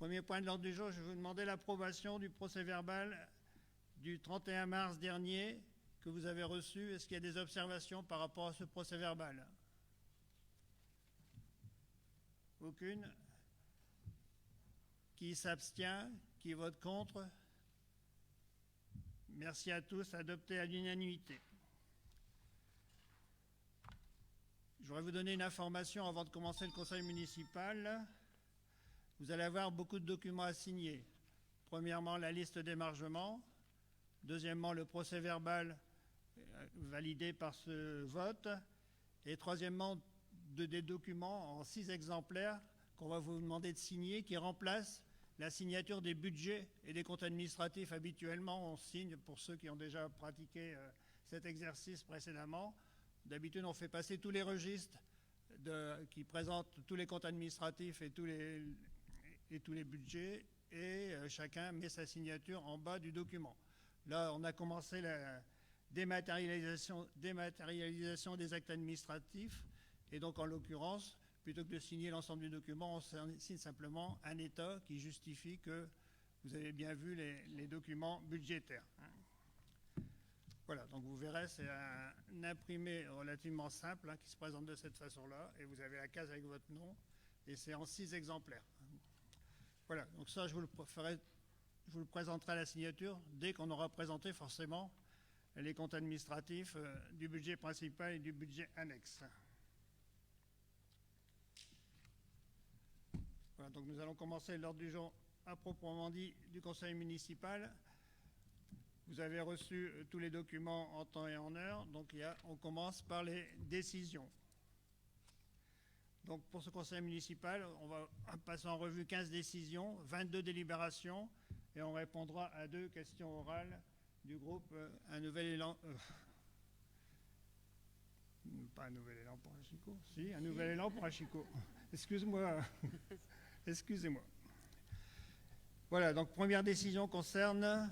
Premier point de l'ordre du jour, je vais vous demander l'approbation du procès-verbal du 31 mars dernier que vous avez reçu. Est-ce qu'il y a des observations par rapport à ce procès-verbal? Aucune. Qui s'abstient? Qui vote contre? Merci à tous. Adopté à l'unanimité. Je voudrais vous donner une information avant de commencer le conseil municipal. Vous allez avoir beaucoup de documents à signer. Premièrement, la liste d'émargement. Deuxièmement, le procès-verbal validé par ce vote. Et troisièmement, des documents en 6 exemplaires qu'on va vous demander de signer qui remplacent la signature des budgets et des comptes administratifs. Habituellement, on signe pour ceux qui ont déjà pratiqué cet exercice précédemment. D'habitude, on fait passer tous les registres qui présentent tous les comptes administratifs et tous les budgets, et chacun met sa signature en bas du document. Là, on a commencé la dématérialisation des actes administratifs, et donc en l'occurrence, plutôt que de signer l'ensemble du document, on signe simplement un état qui justifie que vous avez bien vu les documents budgétaires. Voilà, donc vous verrez, c'est un imprimé relativement simple qui se présente de cette façon-là, et vous avez la case avec votre nom, et c'est en 6 exemplaires. Voilà, donc ça, je vous le présenterai à la signature dès qu'on aura présenté forcément les comptes administratifs du budget principal et du budget annexe. Voilà, donc nous allons commencer l'ordre du jour à proprement dit du conseil municipal. Vous avez reçu tous les documents en temps et en heure, donc on commence par les décisions. Donc pour ce conseil municipal, on va passer en revue 15 décisions, 22 délibérations, et on répondra à 2 questions orales du groupe Un Nouvel Élan. Pas Un Nouvel Élan pour Achicot. Si, Un Nouvel Élan pour Achicot. Excuse-moi. Excusez-moi. Voilà, donc première décision concerne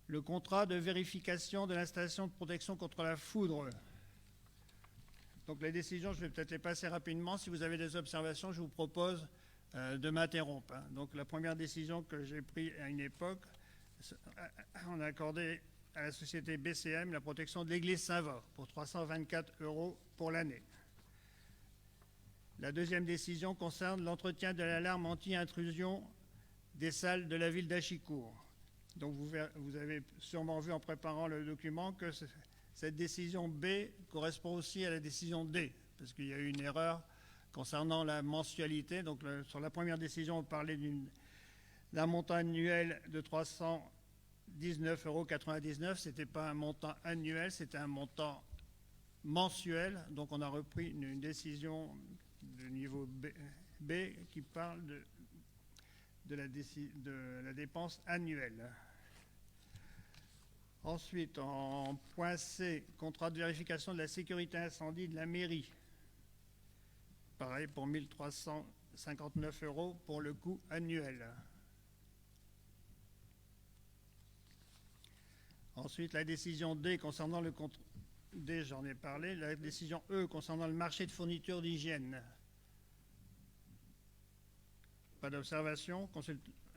le contrat de vérification de l'installation de protection contre la foudre. Donc les décisions, je vais peut-être les passer rapidement. Si vous avez des observations, je vous propose de m'interrompre. Donc la première décision que j'ai prise à une époque, on a accordé à la société BCM la protection de l'église Saint-Va pour 324 € pour l'année. La deuxième décision concerne l'entretien de l'alarme anti-intrusion des salles de la ville d'Achicourt. Donc vous avez sûrement vu en préparant le document que cette décision B correspond aussi à la décision D, parce qu'il y a eu une erreur concernant la mensualité. Donc sur la première décision, on parlait d'un montant annuel de 319,99 €. Ce n'était pas un montant annuel, c'était un montant mensuel. Donc on a repris une décision de niveau B qui parle de la dépense annuelle. Ensuite, en point C, contrat de vérification de la sécurité incendie de la mairie. Pareil pour 1 359 € pour le coût annuel. Ensuite, la décision D concernant le contrat. D, j'en ai parlé. La décision E concernant le marché de fourniture d'hygiène. Pas d'observation.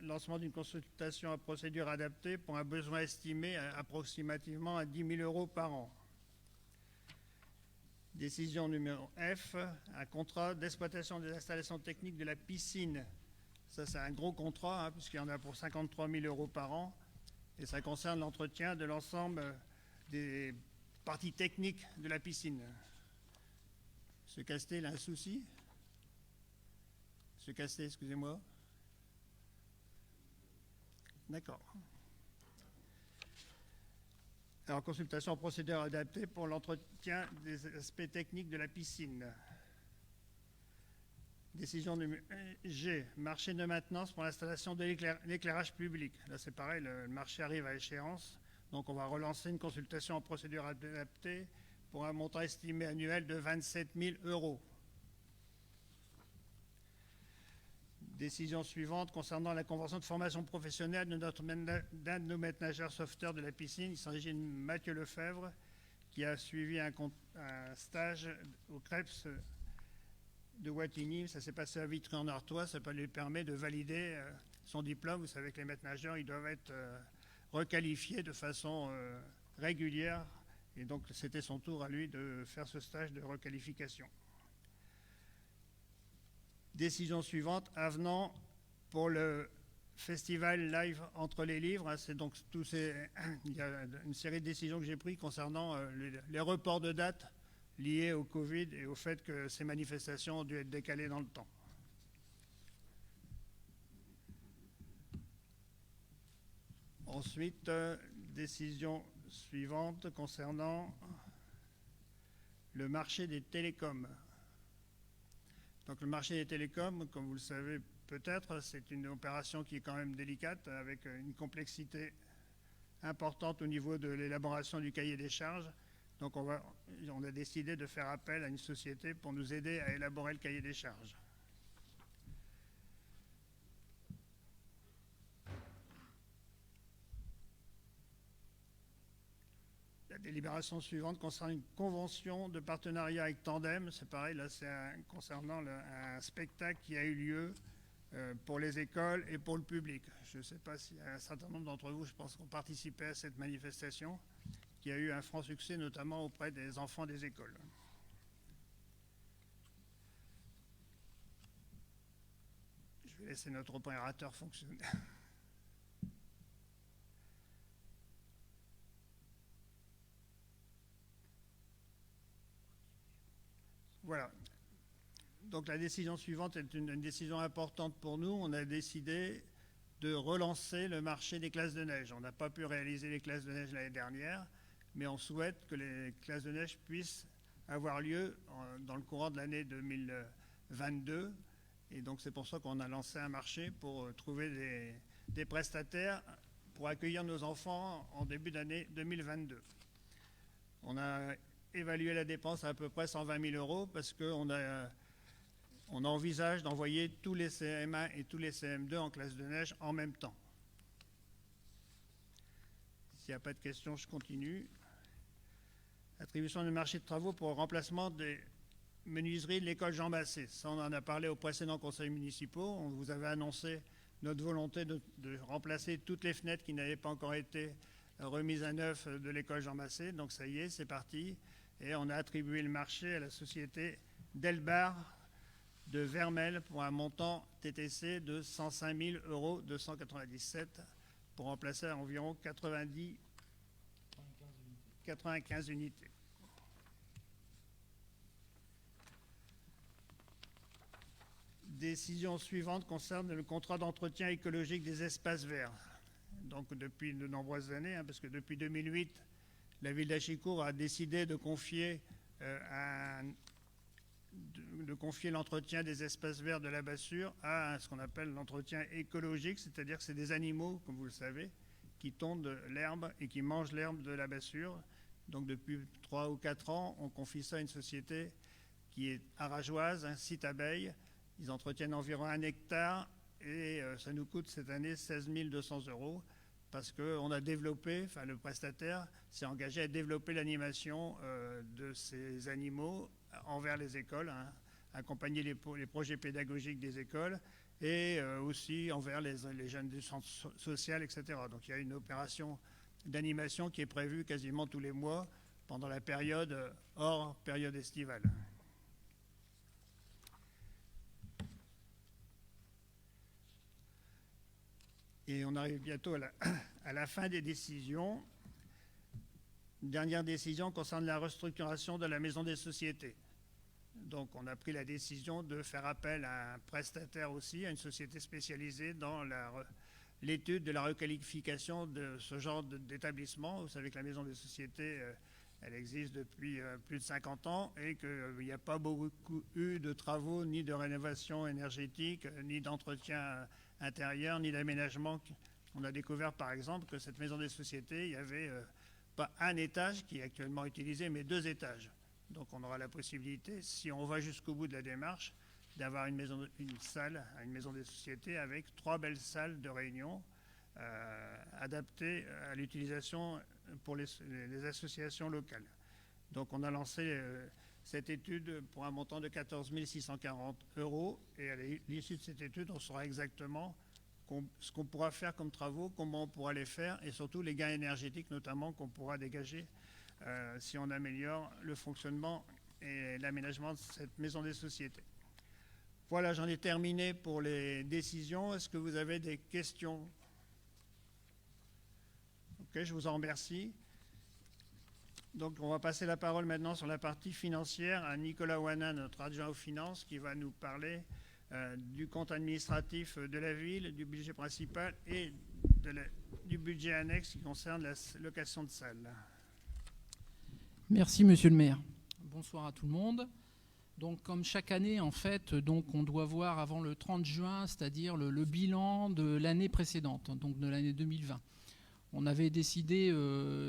Lancement d'une consultation à procédure adaptée pour un besoin estimé approximativement à 10 000 € par an. Décision numéro F, un contrat d'exploitation des installations techniques de la piscine. Ça, c'est un gros contrat, puisqu'il y en a pour 53 000 € par an, et ça concerne l'entretien de l'ensemble des parties techniques de la piscine. M. Castet, il a un souci? M. Castet, excusez-moi. D'accord. Alors, consultation en procédure adaptée pour l'entretien des aspects techniques de la piscine. Décision numéro G, marché de maintenance pour l'installation de l'éclairage public. Là, c'est pareil, le marché arrive à échéance. Donc, on va relancer une consultation en procédure adaptée pour un montant estimé annuel de 27 000 €. Décision suivante concernant la convention de formation professionnelle d'un de nos maîtres nageurs sauveteurs de la piscine. Il s'agit de Mathieu Lefebvre, qui a suivi un stage au CREPS de Wattignies, ça s'est passé à Vitry-en-Artois, ça lui permet de valider son diplôme. Vous savez que les maîtres nageurs, ils doivent être requalifiés de façon régulière, et donc c'était son tour à lui de faire ce stage de requalification. Décision suivante, avenant pour le festival live entre les livres. C'est donc il y a une série de décisions que j'ai prises concernant les reports de dates liés au Covid et au fait que ces manifestations ont dû être décalées dans le temps. Ensuite, décision suivante concernant le marché des télécoms. Donc le marché des télécoms, comme vous le savez peut-être, c'est une opération qui est quand même délicate, avec une complexité importante au niveau de l'élaboration du cahier des charges. Donc on a décidé de faire appel à une société pour nous aider à élaborer le cahier des charges. La délibération suivante concerne une convention de partenariat avec Tandem. C'est pareil, là c'est concernant un spectacle qui a eu lieu pour les écoles et pour le public. Je ne sais pas s'il y a un certain nombre d'entre vous, je pense, qui ont participé à cette manifestation, qui a eu un franc succès, notamment auprès des enfants des écoles. Je vais laisser notre opérateur fonctionner. Voilà. Donc la décision suivante est une décision importante pour nous. On a décidé de relancer le marché des classes de neige. On n'a pas pu réaliser les classes de neige l'année dernière, mais on souhaite que les classes de neige puissent avoir lieu dans le courant de l'année 2022. Et donc c'est pour ça qu'on a lancé un marché pour trouver des prestataires pour accueillir nos enfants en début d'année 2022. On a évalué la dépense à peu près 120 000 euros parce qu'on envisage d'envoyer tous les CM1 et tous les CM2 en classe de neige en même temps. S'il n'y a pas de questions, je continue. Attribution du marché de travaux pour le remplacement des menuiseries de l'école Jean Massé. Ça, on en a parlé aux précédents conseils municipaux. On vous avait annoncé notre volonté de remplacer toutes les fenêtres qui n'avaient pas encore été remises à neuf de l'école Jean Massé. Donc ça y est, c'est parti. Et on a attribué le marché à la société Delbar de Vermel pour un montant TTC de 105 297 € pour remplacer environ 95 unités. Décision suivante concerne le contrat d'entretien écologique des espaces verts. Donc depuis de nombreuses années, parce que depuis 2008, la ville d'Achicourt a décidé de confier l'entretien des espaces verts de la Bassure à ce qu'on appelle l'entretien écologique, c'est-à-dire que c'est des animaux, comme vous le savez, qui tondent l'herbe et qui mangent l'herbe de la Bassure. Donc depuis 3 ou 4 ans, on confie ça à une société qui est arageoise, un site abeille. Ils entretiennent environ 1 hectare et ça nous coûte cette année 16 200 € parce qu'on a développé, enfin le prestataire s'est engagé à développer l'animation de ces animaux envers les écoles, accompagner les projets pédagogiques des écoles et aussi envers les jeunes du centre social, etc. Donc il y a une opération d'animation qui est prévue quasiment tous les mois pendant la période hors période estivale. Et on arrive bientôt à la fin des décisions. Une dernière décision concerne la restructuration de la maison des sociétés. Donc on a pris la décision de faire appel à un prestataire aussi, à une société spécialisée dans l'étude de la requalification de ce genre d'établissement. Vous savez que la maison des sociétés, elle existe depuis plus de 50 ans et qu'il n'y a pas beaucoup eu de travaux, ni de rénovation énergétique, ni d'entretien intérieur, ni d'aménagement. On a découvert par exemple que cette maison des sociétés, il n'y avait pas un étage qui est actuellement utilisé, mais 2 étages. Donc on aura la possibilité, si on va jusqu'au bout de la démarche, d'avoir une maison des sociétés avec 3 belles salles de réunion adaptées à l'utilisation pour les associations locales. Donc on a lancé cette étude pour un montant de 14 640 €. Et à l'issue de cette étude, on saura exactement ce qu'on pourra faire comme travaux, comment on pourra les faire, et surtout les gains énergétiques notamment qu'on pourra dégager si on améliore le fonctionnement et l'aménagement de cette maison des sociétés. Voilà, j'en ai terminé pour les décisions. Est-ce que vous avez des questions? Ok, je vous en remercie. Donc, on va passer la parole maintenant sur la partie financière à Nicolas Ouana, notre adjoint aux finances, qui va nous parler du compte administratif de la ville, du budget principal et du budget annexe qui concerne la location de salles. Merci, monsieur le maire. Bonsoir à tout le monde. Donc, comme chaque année, en fait, donc, on doit voir avant le 30 juin, c'est-à-dire le bilan de l'année précédente, donc de l'année 2020. On avait décidé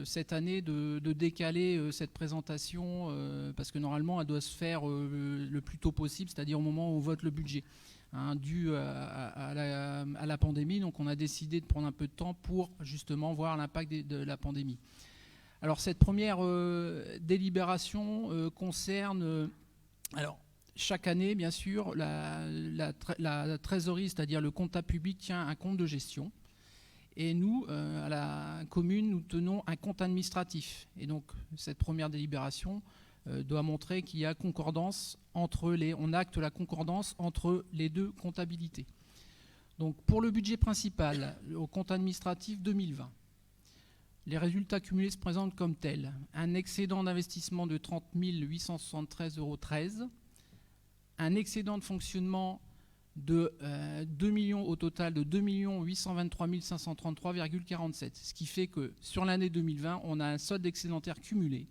cette année de décaler cette présentation parce que normalement, elle doit se faire le plus tôt possible, c'est-à-dire au moment où on vote le budget, dû à la pandémie. Donc, on a décidé de prendre un peu de temps pour justement voir l'impact de la pandémie. Alors, cette première délibération concerne... alors, chaque année, bien sûr, la trésorerie, c'est-à-dire le comptable public, tient un compte de gestion. Et nous, à la commune, nous tenons un compte administratif. Et donc, cette première délibération doit montrer qu'il y a concordance on acte la concordance entre les deux comptabilités. Donc, pour le budget principal, au compte administratif 2020, les résultats cumulés se présentent comme tels. Un excédent d'investissement de 30 873,13 €, un excédent de fonctionnement de 2 millions au total de 2 823 533,47. Ce qui fait que sur l'année 2020, on a un solde excédentaire cumulé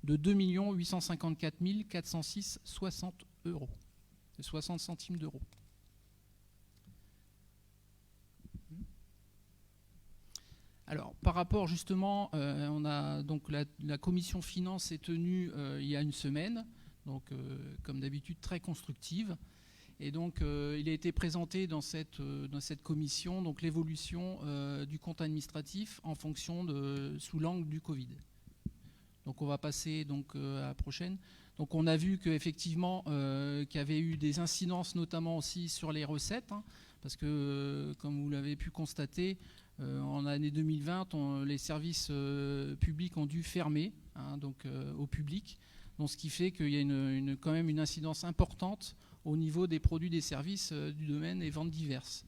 de 2 854 406,60 €, 60 centimes d'euros. Alors, par rapport justement, on a donc la commission finance est tenue il y a une semaine, donc comme d'habitude très constructive. Et donc, il a été présenté dans cette commission donc l'évolution du compte administratif en fonction sous l'angle du Covid. Donc, on va passer donc à la prochaine. Donc, on a vu qu'effectivement, qu'il y avait eu des incidences, notamment aussi sur les recettes, parce que, comme vous l'avez pu constater, en année 2020, les services publics ont dû fermer donc, au public. Donc, ce qui fait qu'il y a quand même une incidence importante au niveau des produits et des services du domaine et ventes diverses.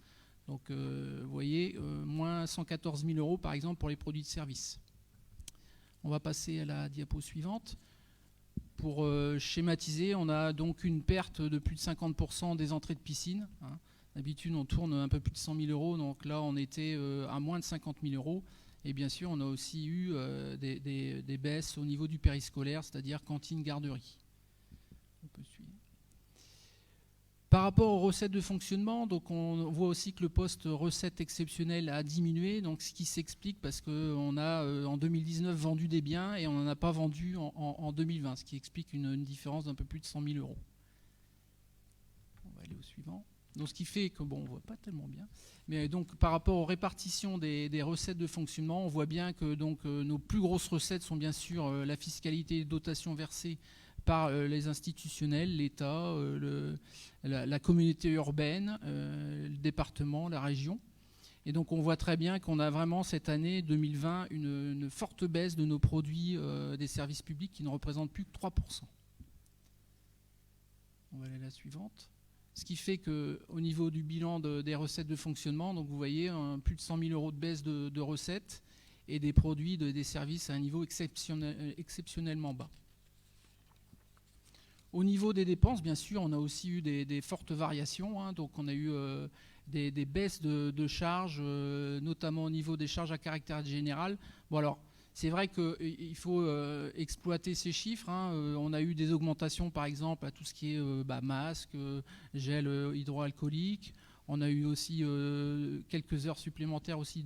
Donc, vous voyez, moins 114 000 € par exemple pour les produits de services. On va passer à la diapo suivante. Pour schématiser, on a donc une perte de plus de 50% des entrées de piscine. D'habitude, on tourne un peu plus de 100 000 €, donc là, on était à moins de 50 000 €. Et bien sûr, on a aussi eu des baisses au niveau du périscolaire, c'est-à-dire cantine, garderie. On peut suivre. Par rapport aux recettes de fonctionnement, donc on voit aussi que le poste recettes exceptionnelles a diminué, donc ce qui s'explique parce qu'on a en 2019 vendu des biens et on n'en a pas vendu en 2020, ce qui explique une différence d'un peu plus de 100 000 €. On va aller au suivant. Donc ce qui fait que, bon, on ne voit pas tellement bien, mais donc par rapport aux répartitions des recettes de fonctionnement, on voit bien que donc, nos plus grosses recettes sont bien sûr la fiscalité et les dotations versées par les institutionnels, l'État, la communauté urbaine, le département, la région. Et donc on voit très bien qu'on a vraiment cette année 2020 une forte baisse de nos produits des services publics qui ne représentent plus que 3%. On va aller à la suivante. Ce qui fait qu'au niveau du bilan des recettes de fonctionnement, donc vous voyez plus de 100 000 € de baisse de recettes et des produits, des services à un niveau exceptionnellement bas. Au niveau des dépenses, bien sûr, on a aussi eu des fortes variations. Donc on a eu des baisses de charges, notamment au niveau des charges à caractère général. Bon alors, c'est vrai qu'il faut exploiter ces chiffres. On a eu des augmentations, par exemple, à tout ce qui est masque, gel hydroalcoolique. On a eu aussi quelques heures supplémentaires aussi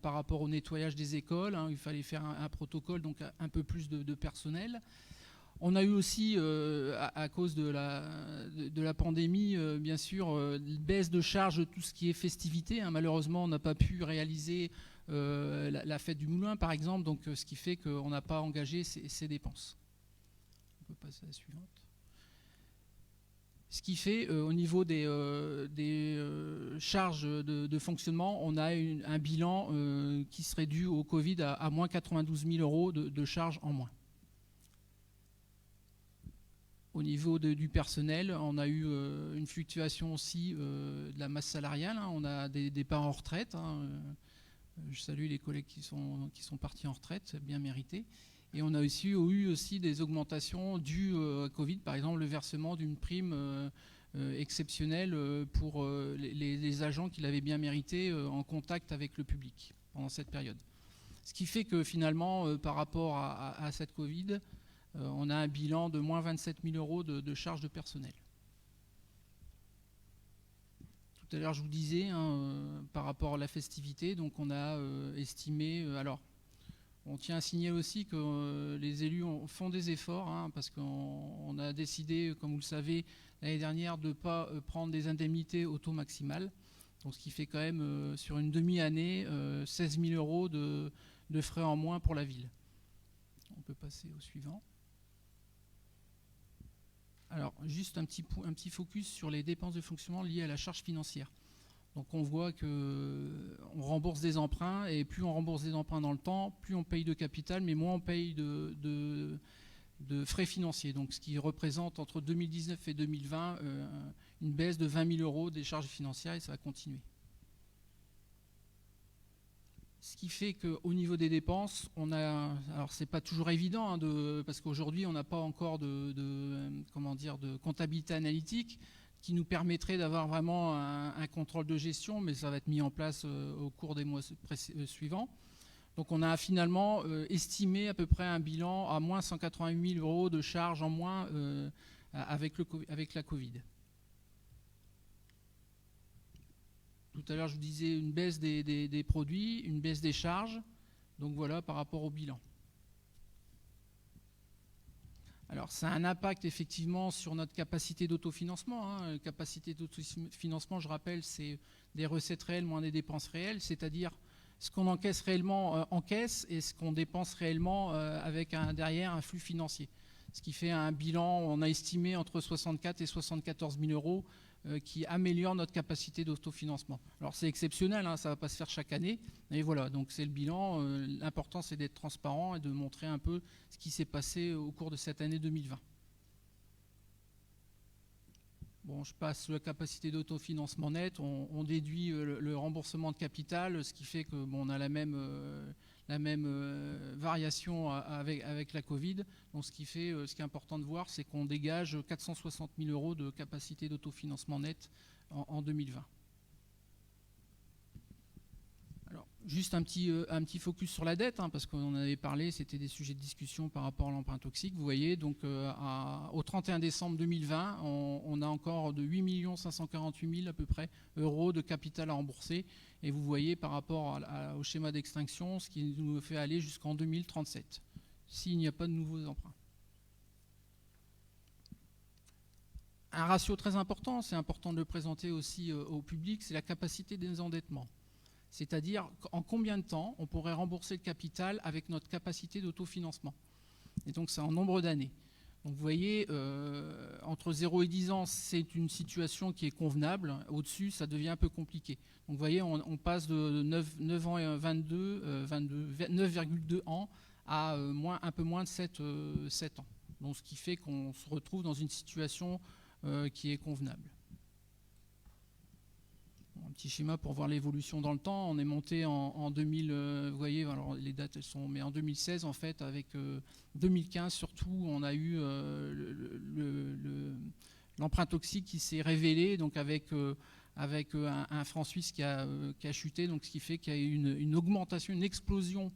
par rapport au nettoyage des écoles. Il fallait faire un protocole, donc un peu plus de personnel. On a eu aussi, à cause de la pandémie, bien sûr, baisse de charges de tout ce qui est festivité. Malheureusement, on n'a pas pu réaliser la fête du Moulin, par exemple, donc ce qui fait qu'on n'a pas engagé ces dépenses. On peut passer à la suivante. Ce qui fait, au niveau des charges de fonctionnement, on a un bilan qui serait dû au Covid à moins 92 000 euros de charges en moins. Au niveau du personnel, on a eu une fluctuation aussi de la masse salariale. Hein. On a des départs en retraite. Hein. Je salue les collègues qui sont partis en retraite, c'est bien mérité. Et on a aussi eu des augmentations dues à Covid, par exemple le versement d'une prime exceptionnelle pour les agents qui l'avaient bien mérité en contact avec le public pendant cette période. Ce qui fait que finalement, par rapport à cette Covid, on a un bilan de moins 27 000 euros de charges de personnel. Tout à l'heure, je vous disais, par rapport à la festivité, donc on a estimé... alors, on tient à signaler aussi que les élus font des efforts, hein, parce qu'on a décidé, comme vous le savez, l'année dernière, de ne pas prendre des indemnités au taux maximal. Donc, ce qui fait quand même, sur une demi-année, 16 000 euros de frais en moins pour la ville. On peut passer au suivant. Alors, juste un petit focus sur les dépenses de fonctionnement liées à la charge financière. Donc on voit qu'on rembourse des emprunts, et plus on rembourse des emprunts dans le temps, plus on paye de capital, mais moins on paye de frais financiers. Donc ce qui représente entre 2019 et 2020 une baisse de 20 000 euros des charges financières, et ça va continuer. Ce qui fait qu'au niveau des dépenses, on a, alors c'est pas toujours évident, hein, parce qu'aujourd'hui on n'a pas encore de comptabilité analytique qui nous permettrait d'avoir vraiment un contrôle de gestion, mais ça va être mis en place au cours des mois suivants. Donc on a finalement estimé à peu près un bilan à moins 188 000 euros de charges en moins avec la Covid. Tout à l'heure, je vous disais une baisse des produits, une baisse des charges. Donc voilà, par rapport au bilan. Alors, ça a un impact effectivement sur notre capacité d'autofinancement. Hein. Capacité d'autofinancement, je rappelle, c'est des recettes réelles moins des dépenses réelles, c'est-à-dire ce qu'on encaisse réellement en caisse et ce qu'on dépense réellement avec derrière un flux financier. Ce qui fait un bilan, on a estimé entre 64 et 74 000 euros qui améliore notre capacité d'autofinancement. Alors c'est exceptionnel, hein, ça ne va pas se faire chaque année, mais voilà, donc c'est le bilan. L'important c'est d'être transparent et de montrer un peu ce qui s'est passé au cours de cette année 2020. Bon, je passe la capacité d'autofinancement net, on déduit le remboursement de capital, ce qui fait que bon, on a la même variation avec la Covid. Donc ce qui est important de voir, c'est qu'on dégage 460 000 euros de capacité d'autofinancement net en 2020. Alors, juste un petit focus sur la dette, hein, parce qu'on en avait parlé, c'était des sujets de discussion par rapport à l'emprunt toxique. Vous voyez, donc au 31 décembre 2020, on a encore de 8 548 000 à peu près euros de capital à rembourser. Et vous voyez par rapport au schéma d'extinction, ce qui nous fait aller jusqu'en 2037, s'il n'y a pas de nouveaux emprunts. Un ratio très important, c'est important de le présenter aussi au public, c'est la capacité de désendettement. C'est-à-dire en combien de temps on pourrait rembourser le capital avec notre capacité d'autofinancement. Et donc c'est en nombre d'années. Donc vous voyez, entre 0 et 10 ans, c'est une situation qui est convenable. Au-dessus, ça devient un peu compliqué. Donc vous voyez, on passe de 9 ans et 9,2 ans à un peu moins de 7 ans. Donc ce qui fait qu'on se retrouve dans une situation qui est convenable. Un petit schéma pour voir l'évolution dans le temps. On est monté en 2000, vous voyez, alors les dates elles sont, mais en 2016 en fait, avec 2015 surtout, on a eu l'emprunt toxique qui s'est révélé, donc avec un franc suisse qui a chuté, donc ce qui fait qu'il y a eu une augmentation, une explosion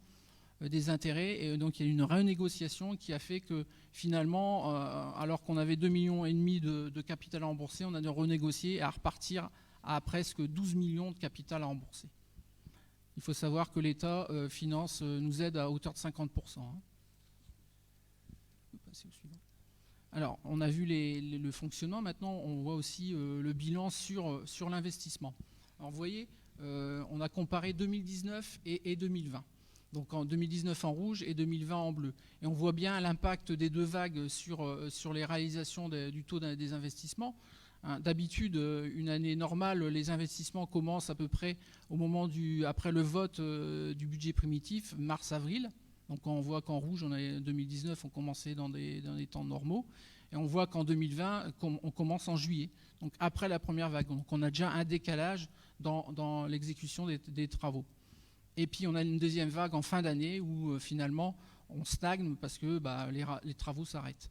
des intérêts, et donc il y a eu une renégociation qui a fait que finalement, alors qu'on avait 2,5 millions de capital à rembourser, on a dû renégocier et à repartir à presque 12 millions de capital à rembourser. Il faut savoir que l'État nous aide à hauteur de 50%. Hein. On peut passer au suivant. Alors, on a vu le fonctionnement. Maintenant, on voit aussi le bilan sur l'investissement. Alors, vous voyez, on a comparé 2019 et 2020. Donc en 2019 en rouge et 2020 en bleu. Et on voit bien l'impact des deux vagues sur les réalisations du taux des investissements. Hein, d'habitude, une année normale, les investissements commencent à peu près au moment après le vote du budget primitif, mars-avril. Donc on voit qu'en rouge, 2019, on commençait dans des temps normaux. Et on voit qu'en 2020, on commence en juillet, donc après la première vague. Donc on a déjà un décalage dans l'exécution des travaux. Et puis on a une deuxième vague en fin d'année où finalement on stagne parce que les travaux s'arrêtent.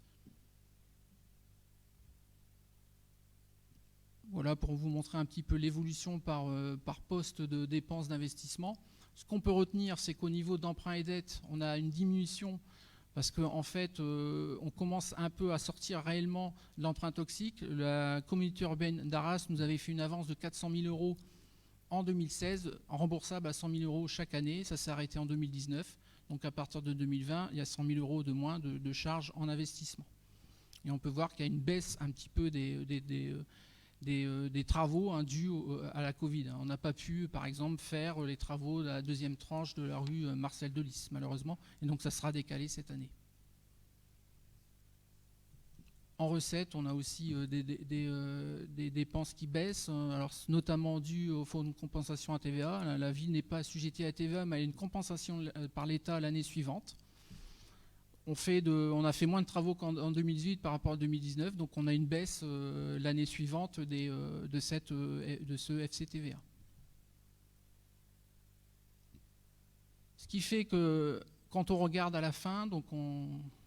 Voilà pour vous montrer un petit peu l'évolution par poste de dépenses d'investissement. Ce qu'on peut retenir, c'est qu'au niveau d'emprunt et dette, on a une diminution parce qu'en fait, on commence un peu à sortir réellement de l'emprunt toxique. La communauté urbaine d'Arras nous avait fait une avance de 400 000 € en 2016, remboursable à 100 000 € chaque année. Ça s'est arrêté en 2019. Donc à partir de 2020, il y a 100 000 € de moins de charges en investissement. Et on peut voir qu'il y a une baisse un petit peu des travaux dus à la Covid. On n'a pas pu, par exemple, faire les travaux de la deuxième tranche de la rue Marcel Delis, malheureusement. Et donc ça sera décalé cette année. En recette, on a aussi des dépenses qui baissent, alors notamment dues au fonds de compensation à TVA. La ville n'est pas assujettie à TVA, mais elle a une compensation par l'État l'année suivante. On a fait moins de travaux qu'en 2018 par rapport à 2019, donc on a une baisse l'année suivante de ce FCTVA. Ce qui fait que quand on regarde à la fin, donc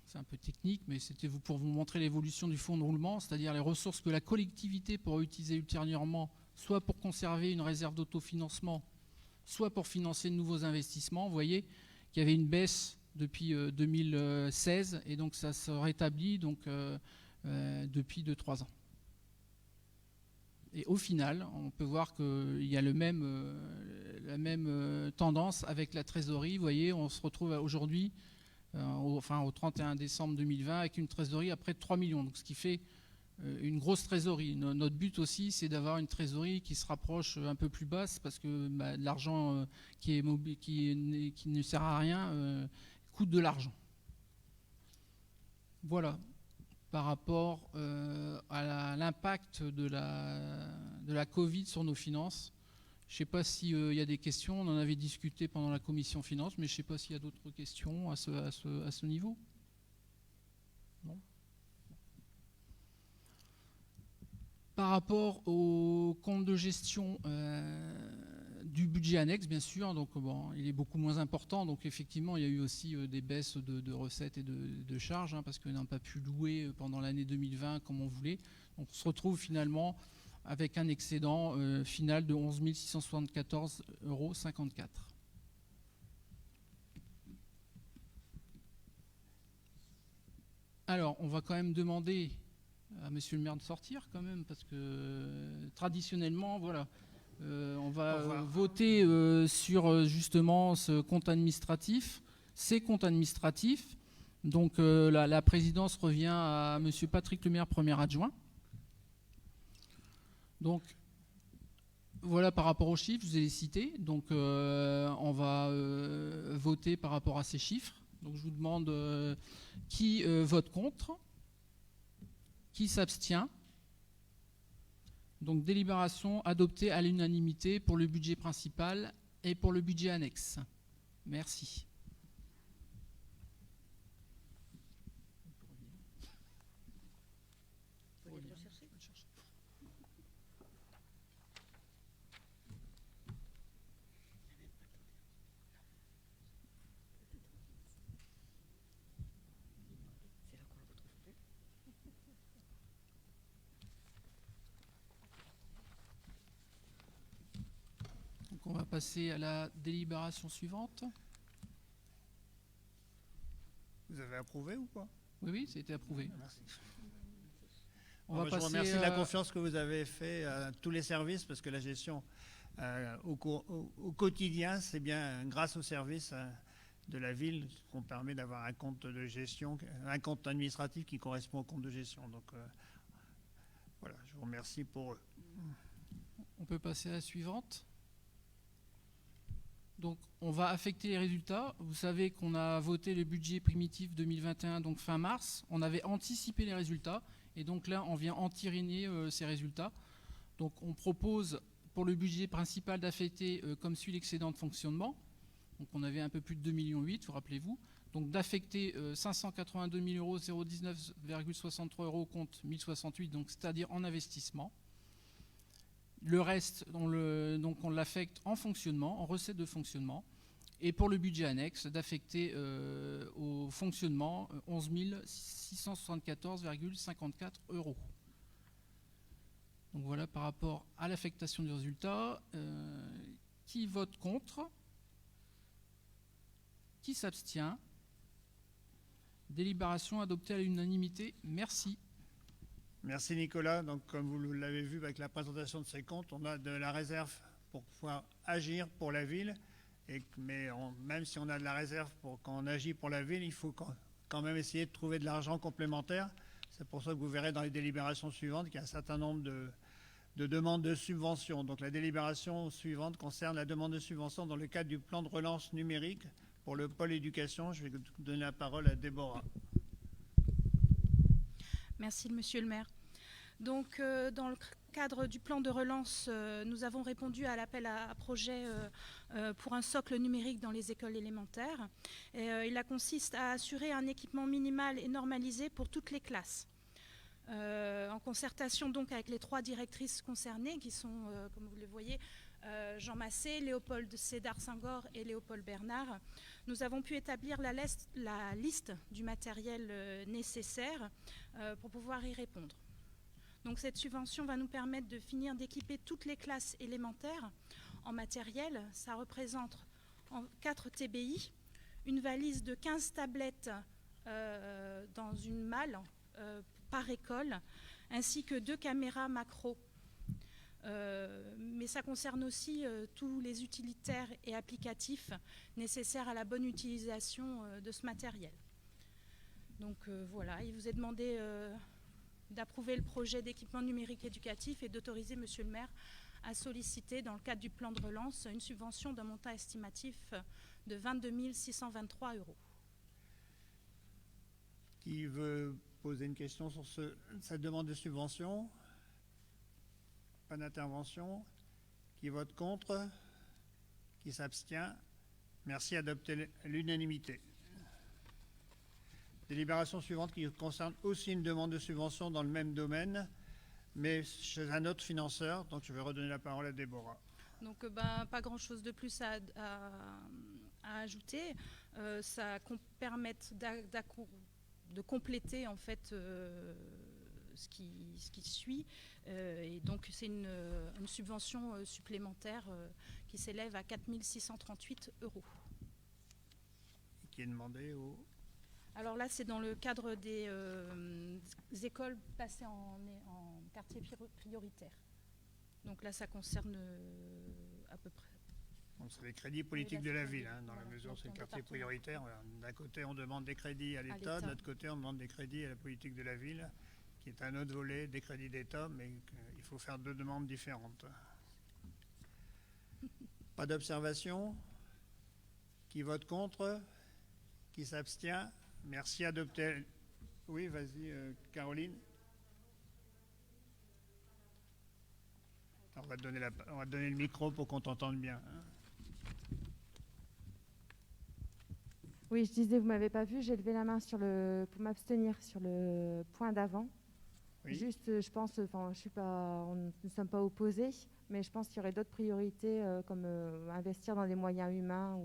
c'est un peu technique, mais c'était pour vous montrer l'évolution du fonds de roulement, c'est-à-dire les ressources que la collectivité pourra utiliser ultérieurement, soit pour conserver une réserve d'autofinancement, soit pour financer de nouveaux investissements. Vous voyez qu'il y avait une baisse depuis 2016, et donc ça se rétablit depuis 2-3 ans. Et au final, on peut voir qu'il y a la même tendance avec la trésorerie. Vous voyez, on se retrouve aujourd'hui, au 31 décembre 2020, avec une trésorerie à près de 3 millions, donc ce qui fait une grosse trésorerie. Notre but aussi, c'est d'avoir une trésorerie qui se rapproche un peu plus basse, parce que de l'argent qui ne sert à rien coûte de l'argent. Voilà, par rapport à l'impact de la Covid sur nos finances. Je ne sais pas s'il y a des questions, on en avait discuté pendant la commission finances, mais je ne sais pas s'il y a d'autres questions à ce niveau. Non. Par rapport au compte de gestion du budget annexe, bien sûr, donc bon, il est beaucoup moins important. Donc effectivement, il y a eu aussi des baisses de recettes et de charges, parce qu'on n'a pas pu louer pendant l'année 2020 comme on voulait. Donc on se retrouve finalement avec un excédent final de 11 674,54 €. Alors, on va quand même demander à monsieur le maire de sortir quand même, parce que traditionnellement, voilà, on va voter sur justement ce compte administratif, ces comptes administratifs. Donc la présidence revient à monsieur Patrick Lemaire, premier adjoint. Donc voilà par rapport aux chiffres, je vous ai les cités. Donc on va voter par rapport à ces chiffres. Donc je vous demande qui vote contre, qui s'abstient. Donc délibération adoptée à l'unanimité pour le budget principal et pour le budget annexe. Merci. On va passer à la délibération suivante. Vous avez approuvé ou pas? Oui, ça a été approuvé. Merci. Je vous remercie de la confiance que vous avez faite à tous les services, parce que la gestion au quotidien, c'est bien grâce aux services de la ville qu'on permet d'avoir un compte de gestion, un compte administratif qui correspond au compte de gestion. Donc voilà, je vous remercie pour eux. On peut passer à la suivante. Donc on va affecter les résultats. Vous savez qu'on a voté le budget primitif 2021, donc fin mars. On avait anticipé les résultats. Et donc là, on vient entériner ces résultats. Donc on propose pour le budget principal d'affecter comme suit l'excédent de fonctionnement. Donc on avait un peu plus de 2,8 millions, vous rappelez-vous. Donc d'affecter 582 000 €, 019,63 € au compte 1068, donc c'est-à-dire en investissement. Le reste, on l'affecte en fonctionnement, en recette de fonctionnement. Et pour le budget annexe, d'affecter au fonctionnement 11 674,54 €. Donc voilà par rapport à l'affectation du résultat. Qui vote contre? Qui s'abstient? Délibération adoptée à l'unanimité. Merci. Merci Nicolas. Donc, comme vous l'avez vu avec la présentation de ces comptes, on a de la réserve pour pouvoir agir pour la ville. Mais même si on a de la réserve quand on agit pour la ville, il faut quand même essayer de trouver de l'argent complémentaire. C'est pour ça que vous verrez dans les délibérations suivantes qu'il y a un certain nombre de demandes de subventions. Donc la délibération suivante concerne la demande de subvention dans le cadre du plan de relance numérique pour le pôle éducation. Je vais donner la parole à Déborah. Merci, monsieur le maire. Donc, dans le cadre du plan de relance, nous avons répondu à l'appel à projet pour un socle numérique dans les écoles élémentaires. Il consiste à assurer un équipement minimal et normalisé pour toutes les classes. En concertation donc avec les 3 directrices concernées, qui sont, comme vous le voyez, Jean Massé, Léopold Sédar-Senghor et Léopold Bernard, nous avons pu établir la liste du matériel nécessaire pour pouvoir y répondre. Donc cette subvention va nous permettre de finir d'équiper toutes les classes élémentaires en matériel. Ça représente 4 TBI, une valise de 15 tablettes dans une malle par école, ainsi que 2 caméras macro. Mais ça concerne aussi tous les utilitaires et applicatifs nécessaires à la bonne utilisation de ce matériel. Donc voilà, il vous est demandé d'approuver le projet d'équipement numérique éducatif et d'autoriser monsieur le maire à solliciter dans le cadre du plan de relance une subvention d'un montant estimatif de 22 623 €. Qui veut poser une question sur cette demande de subvention? Pas d'intervention. Qui vote contre? Qui s'abstient? Merci, adopté à l'unanimité. Délibération suivante qui concerne aussi une demande de subvention dans le même domaine, mais chez un autre financeur. Donc je vais redonner la parole à Déborah. Donc pas grand-chose de plus à ajouter. Ça permet de compléter en fait ce qui suit. Et donc c'est une subvention supplémentaire qui s'élève à 4 638 €. Qui est demandé au... Alors là, c'est dans le cadre des écoles placées en quartier prioritaire. Donc là, ça concerne à peu près. Donc c'est les crédits politiques de la ville, hein, dans la mesure où c'est le quartier prioritaire. D'un côté, on demande des crédits à l'État, de l'autre côté, on demande des crédits à la politique de la ville, qui est un autre volet des crédits d'État, mais il faut faire 2 demandes différentes. Pas d'observation? Qui vote contre? Qui s'abstient? Merci, adopté. Oui, vas-y, Caroline. On va te donner le micro pour qu'on t'entende bien. Hein. Oui, je disais, vous ne m'avez pas vu, j'ai levé la main pour m'abstenir sur le point d'avant. Oui. Juste, je pense, nous ne sommes pas opposés, mais je pense qu'il y aurait d'autres priorités comme investir dans des moyens humains.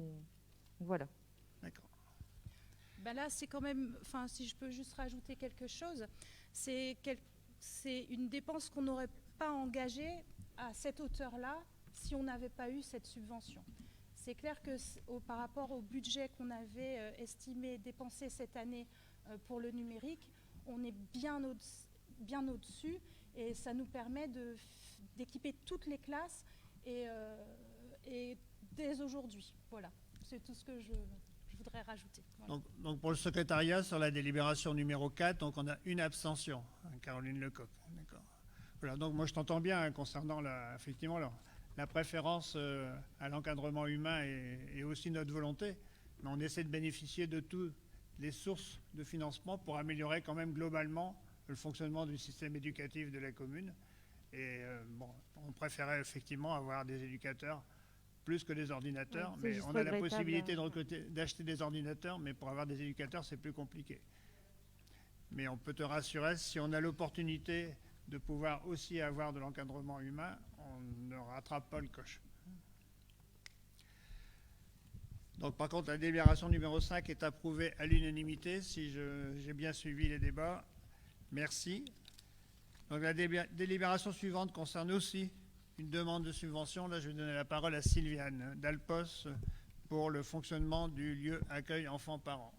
Voilà. D'accord. Ben là, c'est quand même, si je peux juste rajouter quelque chose, c'est une dépense qu'on n'aurait pas engagée à cette hauteur-là si on n'avait pas eu cette subvention. C'est clair que par rapport au budget qu'on avait estimé dépenser cette année pour le numérique, on est bien au-dessus et ça nous permet d'équiper toutes les classes et dès aujourd'hui. Voilà, c'est tout ce que je voudrais rajouter. Voilà. Donc pour le secrétariat, sur la délibération numéro 4, donc on a une abstention, Caroline Lecoq. D'accord. Voilà, donc moi je t'entends bien concernant effectivement la préférence à l'encadrement humain est aussi notre volonté, mais on essaie de bénéficier de toutes les sources de financement pour améliorer quand même globalement le fonctionnement du système éducatif de la commune. Et on préférait effectivement avoir des éducateurs plus que des ordinateurs, Oui, mais on a la possibilité d'acheter des ordinateurs, mais pour avoir des éducateurs, c'est plus compliqué. Mais on peut te rassurer, si on a l'opportunité de pouvoir aussi avoir de l'encadrement humain, on ne rattrape pas le coche. Donc par contre, la délibération numéro 5 est approuvée à l'unanimité, si j'ai bien suivi les débats. Merci. Donc la délibération suivante concerne aussi une demande de subvention. Là, je vais donner la parole à Sylviane Dalpos pour le fonctionnement du lieu accueil enfants-parents.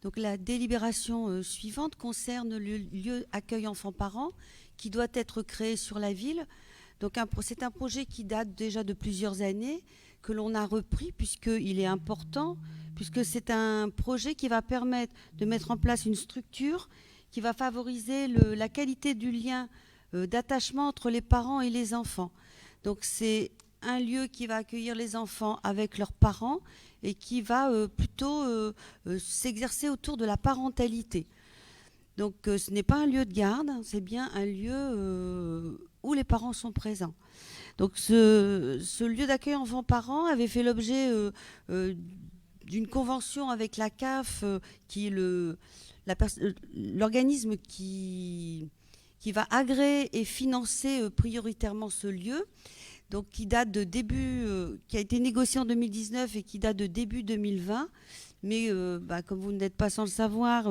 Donc la délibération suivante concerne le lieu accueil enfants-parents qui doit être créé sur la ville. Donc c'est un projet qui date déjà de plusieurs années, que l'on a repris puisqu'il est important, puisque c'est un projet qui va permettre de mettre en place une structure qui va favoriser la qualité du lien d'attachement entre les parents et les enfants. Donc c'est un lieu qui va accueillir les enfants avec leurs parents et qui va plutôt s'exercer autour de la parentalité. Donc ce n'est pas un lieu de garde, c'est bien un lieu où les parents sont présents. Donc ce lieu d'accueil enfants-parents avait fait l'objet d'une convention avec la CAF, qui est l'organisme qui va agréer et financer prioritairement ce lieu, donc qui date de qui a été négocié en 2019 et qui date de début 2020. Mais comme vous n'êtes pas sans le savoir,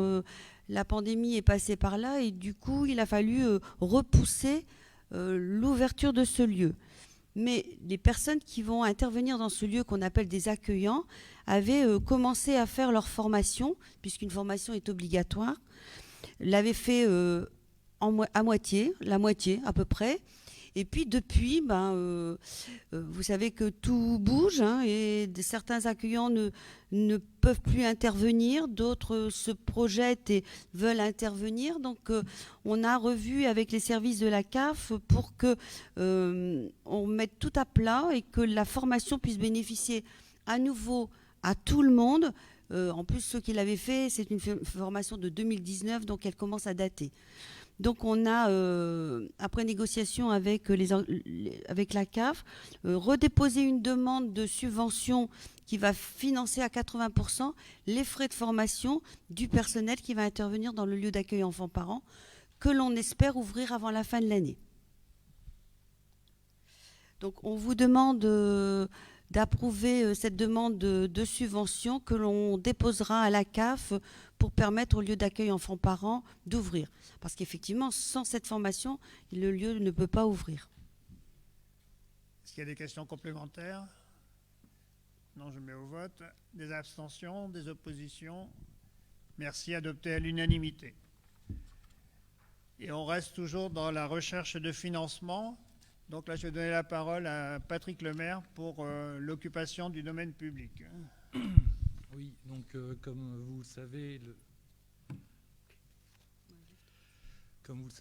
la pandémie est passée par là et du coup, il a fallu repousser l'ouverture de ce lieu. Mais les personnes qui vont intervenir dans ce lieu qu'on appelle des accueillants avaient commencé à faire leur formation, puisqu'une formation est obligatoire, l'avaient fait à moitié, la moitié à peu près. Et puis depuis, vous savez que tout bouge et certains accueillants ne peuvent plus intervenir, d'autres se projettent et veulent intervenir. Donc on a revu avec les services de la CAF pour qu'on mette tout à plat et que la formation puisse bénéficier à nouveau à tout le monde. En plus, ceux qui l'avaient fait, c'est une formation de 2019, donc elle commence à dater. Donc on a, après négociation avec la CAF, redéposé une demande de subvention qui va financer à 80% les frais de formation du personnel qui va intervenir dans le lieu d'accueil enfants-parents, que l'on espère ouvrir avant la fin de l'année. Donc on vous demande d'approuver cette demande de subvention que l'on déposera à la CAF pour permettre au lieu d'accueil enfants-parents d'ouvrir. Parce qu'effectivement, sans cette formation, le lieu ne peut pas ouvrir. Est-ce qu'il y a des questions complémentaires? Non, je mets au vote. Des abstentions, des oppositions? Merci, adopté à l'unanimité. Et on reste toujours dans la recherche de financement. Donc là, je vais donner la parole à Patrick Lemaire pour l'occupation du domaine public. Oui, donc comme vous le savez, le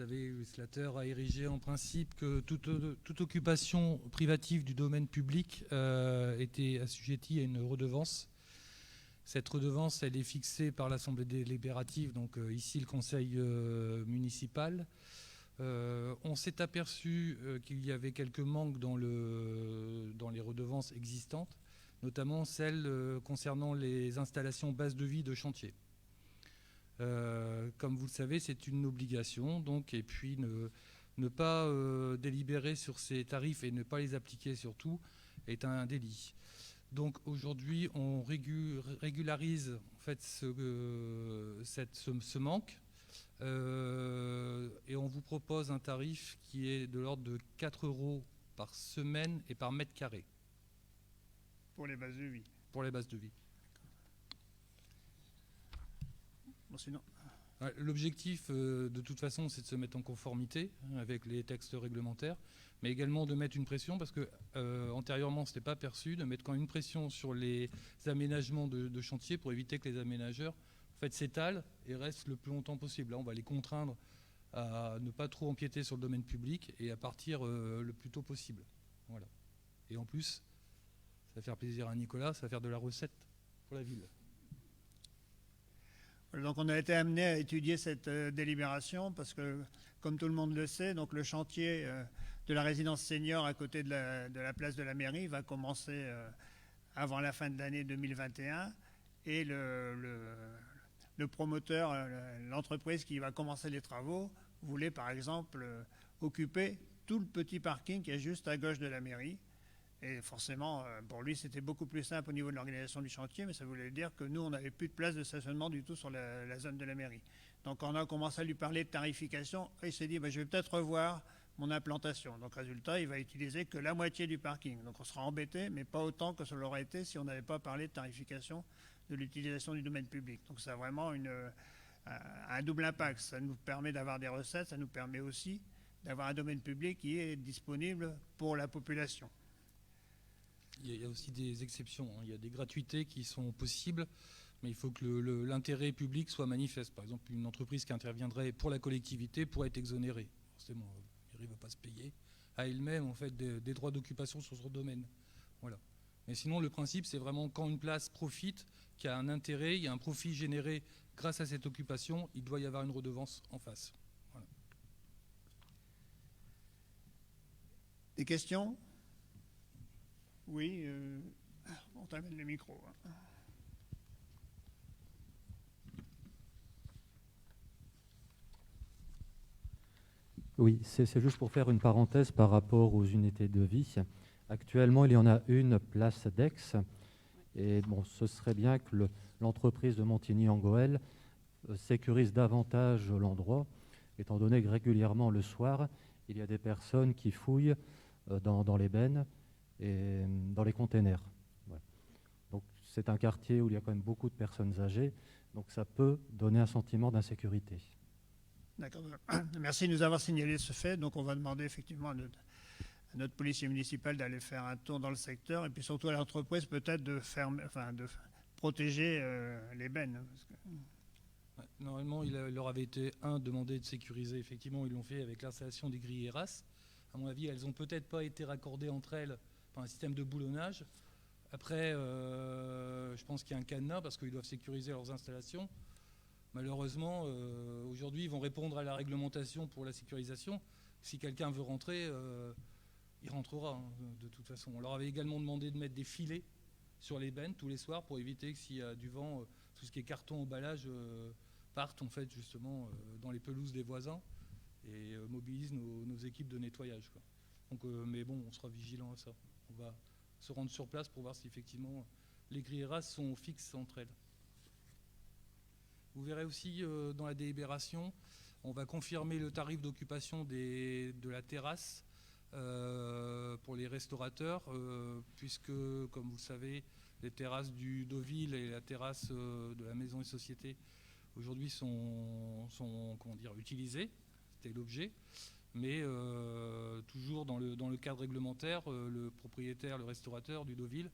législateur a érigé en principe que toute occupation privative du domaine public était assujettie à une redevance. Cette redevance, elle est fixée par l'Assemblée délibérative, donc ici le conseil municipal. On s'est aperçu qu'il y avait quelques manques dans les redevances existantes, notamment celles concernant les installations basse de vie de chantier. Comme vous le savez, c'est une obligation, donc, et puis ne pas délibérer sur ces tarifs et ne pas les appliquer surtout est un délit. Donc aujourd'hui, on régularise en fait ce manque. Et on vous propose un tarif qui est de l'ordre de 4 € par semaine et par mètre carré. Pour les bases de vie. Pour les bases de vie. Bon, sinon... L'objectif, de toute façon, c'est de se mettre en conformité avec les textes réglementaires, mais également de mettre une pression, parce que antérieurement, ce n'était pas perçu, de mettre quand même une pression sur les aménagements de chantier pour éviter que les aménageurs s'étalent et restent le plus longtemps possible. Là, on va les contraindre à ne pas trop empiéter sur le domaine public et à partir le plus tôt possible. Voilà. Et en plus, ça va faire plaisir à Nicolas, ça va faire de la recette pour la ville. Donc on a été amené à étudier cette délibération parce que, comme tout le monde le sait, donc le chantier de la résidence senior à côté de la place de la mairie va commencer avant la fin de l'année 2021 et le promoteur, l'entreprise qui va commencer les travaux, voulait par exemple occuper tout le petit parking qui est juste à gauche de la mairie. Et forcément, pour lui, c'était beaucoup plus simple au niveau de l'organisation du chantier, mais ça voulait dire que nous, on n'avait plus de place de stationnement du tout sur la zone de la mairie. Donc on a commencé à lui parler de tarification, et il s'est dit, je vais peut-être revoir mon implantation. Donc résultat, il va utiliser que la moitié du parking. Donc on sera embêté, mais pas autant que ça l'aurait été si on n'avait pas parlé de tarification de l'utilisation du domaine public. Donc ça a vraiment un double impact. Ça nous permet d'avoir des recettes, ça nous permet aussi d'avoir un domaine public qui est disponible pour la population. Il y a aussi des exceptions, hein. Il y a des gratuités qui sont possibles, mais il faut que l'intérêt public soit manifeste. Par exemple, une entreprise qui interviendrait pour la collectivité pourrait être exonérée. Forcément, la mairie ne va pas se payer à elle-même en fait, des droits d'occupation sur son domaine. Voilà. Mais sinon, le principe, c'est vraiment quand une place profite, qu'il y a un intérêt, il y a un profit généré grâce à cette occupation, il doit y avoir une redevance en face. Voilà. Des questions ? Oui, on t'amène le micro. Oui, c'est juste pour faire une parenthèse par rapport aux unités de vie. Actuellement, il y en a une place d'Aix. Et bon, ce serait bien que l'entreprise de Montigny-en-Gohelle sécurise davantage l'endroit, étant donné que régulièrement le soir, il y a des personnes qui fouillent dans les bennes et dans les containers. Ouais. Donc c'est un quartier où il y a quand même beaucoup de personnes âgées, donc ça peut donner un sentiment d'insécurité. D'accord. Merci de nous avoir signalé ce fait. Donc on va demander effectivement à notre policier municipal d'aller faire un tour dans le secteur et puis surtout à l'entreprise peut-être de protéger les bennes. Ouais, normalement, il leur avait été demandé de sécuriser. Effectivement, ils l'ont fait avec l'installation des grilles ERAS. À mon avis, elles n'ont peut-être pas été raccordées entre elles par un système de boulonnage. Après, je pense qu'il y a un cadenas parce qu'ils doivent sécuriser leurs installations. Malheureusement, aujourd'hui, ils vont répondre à la réglementation pour la sécurisation. Si quelqu'un veut rentrer, il rentrera hein, de toute façon. On leur avait également demandé de mettre des filets sur les bennes tous les soirs pour éviter que s'il y a du vent, tout ce qui est carton, emballage, parte en fait justement dans les pelouses des voisins et mobilise nos équipes de nettoyage, quoi. Donc, mais bon, on sera vigilant à ça. On va se rendre sur place pour voir si effectivement les grilles ERAS sont fixes entre elles. Vous verrez aussi dans la délibération, on va confirmer le tarif d'occupation de la terrasse pour les restaurateurs, puisque, comme vous le savez, les terrasses du Deauville et la terrasse de la Maison et Société aujourd'hui sont utilisées. C'était l'objet. Mais toujours dans le cadre réglementaire, le propriétaire, le restaurateur du Deauville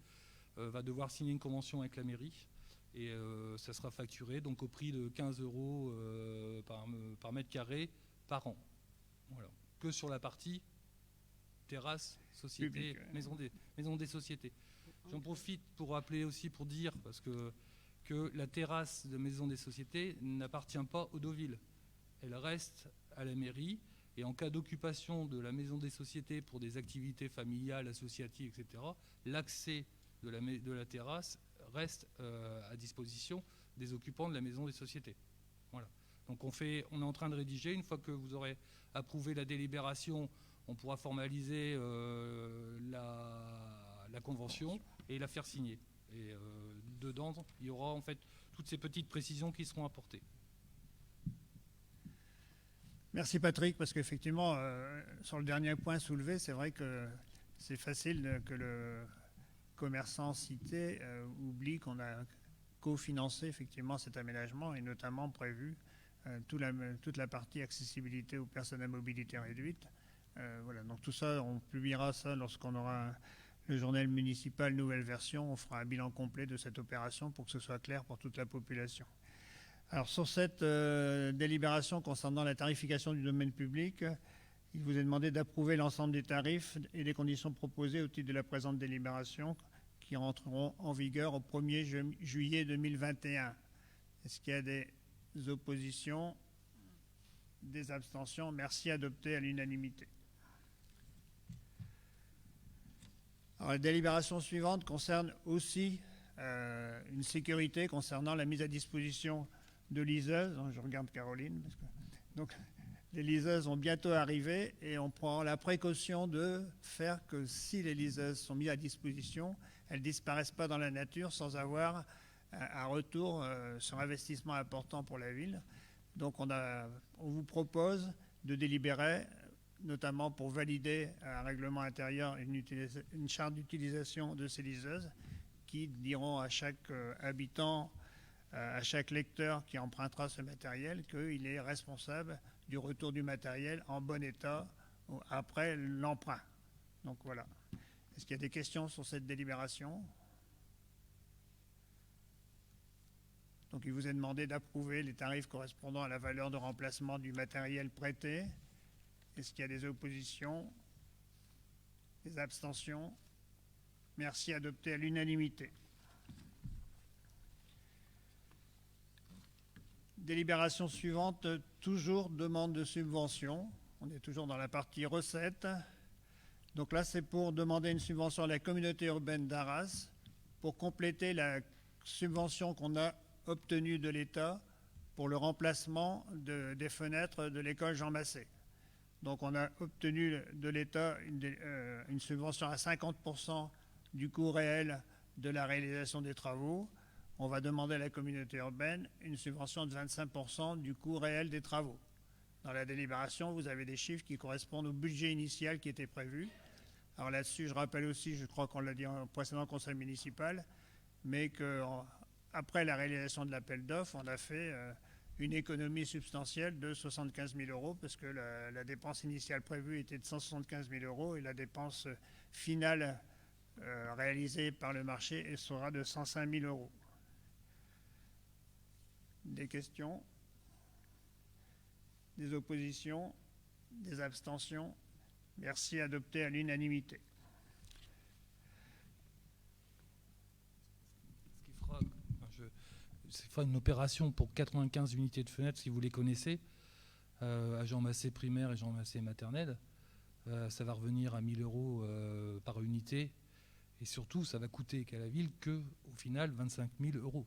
va devoir signer une convention avec la mairie. Et ça sera facturé donc au prix de 15 € par mètre carré par an. Voilà. Que sur la partie terrasse, société, maison des sociétés. J'en profite pour rappeler aussi, pour dire, parce que la terrasse de maison des sociétés n'appartient pas au Deauville. Elle reste à la mairie. Et en cas d'occupation de la maison des sociétés pour des activités familiales, associatives, etc., l'accès de la terrasse reste à disposition des occupants de la maison des sociétés. Voilà. Donc on est en train de rédiger. Une fois que vous aurez approuvé la délibération, on pourra formaliser la convention et la faire signer. Et dedans, il y aura en fait toutes ces petites précisions qui seront apportées. Merci Patrick, parce qu'effectivement, sur le dernier point soulevé, c'est vrai que c'est facile que le commerçant cité oublie qu'on a cofinancé effectivement cet aménagement et notamment prévu toute la partie accessibilité aux personnes à mobilité réduite. Voilà, donc tout ça, on publiera ça lorsqu'on aura le journal municipal nouvelle version. On fera un bilan complet de cette opération pour que ce soit clair pour toute la population. Alors sur cette délibération concernant la tarification du domaine public, Il vous est demandé d'approuver l'ensemble des tarifs et des conditions proposées au titre de la présente délibération qui rentreront en vigueur au 1er juillet 2021. Est-ce qu'il y a des oppositions, des abstentions? Merci, adopté à l'unanimité. Alors, la délibération suivante concerne aussi une sécurité concernant la mise à disposition de liseuses. Je regarde Caroline. Donc, les liseuses vont bientôt arriver et on prend la précaution de faire que si les liseuses sont mises à disposition, elles ne disparaissent pas dans la nature sans avoir un retour sur investissement important pour la ville. Donc on vous propose de délibérer, notamment pour valider un règlement intérieur, une charte d'utilisation de ces liseuses qui diront à chaque habitant, à chaque lecteur qui empruntera ce matériel qu'il est responsable du retour du matériel en bon état après l'emprunt. Donc voilà. Est-ce qu'il y a des questions sur cette délibération? Donc il vous est demandé d'approuver les tarifs correspondant à la valeur de remplacement du matériel prêté. Est-ce qu'il y a des oppositions? Des abstentions? Merci, adopté à l'unanimité. Délibération suivante, toujours demande de subvention. On est toujours dans la partie recettes. Donc là, c'est pour demander une subvention à la communauté urbaine d'Arras pour compléter la subvention qu'on a obtenue de l'État pour le remplacement des fenêtres de l'école Jean Massé. Donc on a obtenu de l'État une subvention à 50% du coût réel de la réalisation des travaux. On va demander à la communauté urbaine une subvention de 25% du coût réel des travaux. Dans la délibération, vous avez des chiffres qui correspondent au budget initial qui était prévu. Alors là-dessus, je rappelle aussi, je crois qu'on l'a dit au précédent conseil municipal, mais qu'après la réalisation de l'appel d'offres, on a fait une économie substantielle de 75 000 euros parce que la dépense initiale prévue était de 175 000 euros et la dépense finale réalisée par le marché sera de 105 000 euros. Des questions? Des oppositions? Des abstentions? Merci, adopté à l'unanimité. Ce qui fera une opération pour 95 unités de fenêtres, si vous les connaissez, à Jean Massé primaire et Jean Massé maternelle. Ça va revenir à 1 000 euros par unité. Et surtout, ça va coûter qu'à la ville que, au final, 25 000 euros.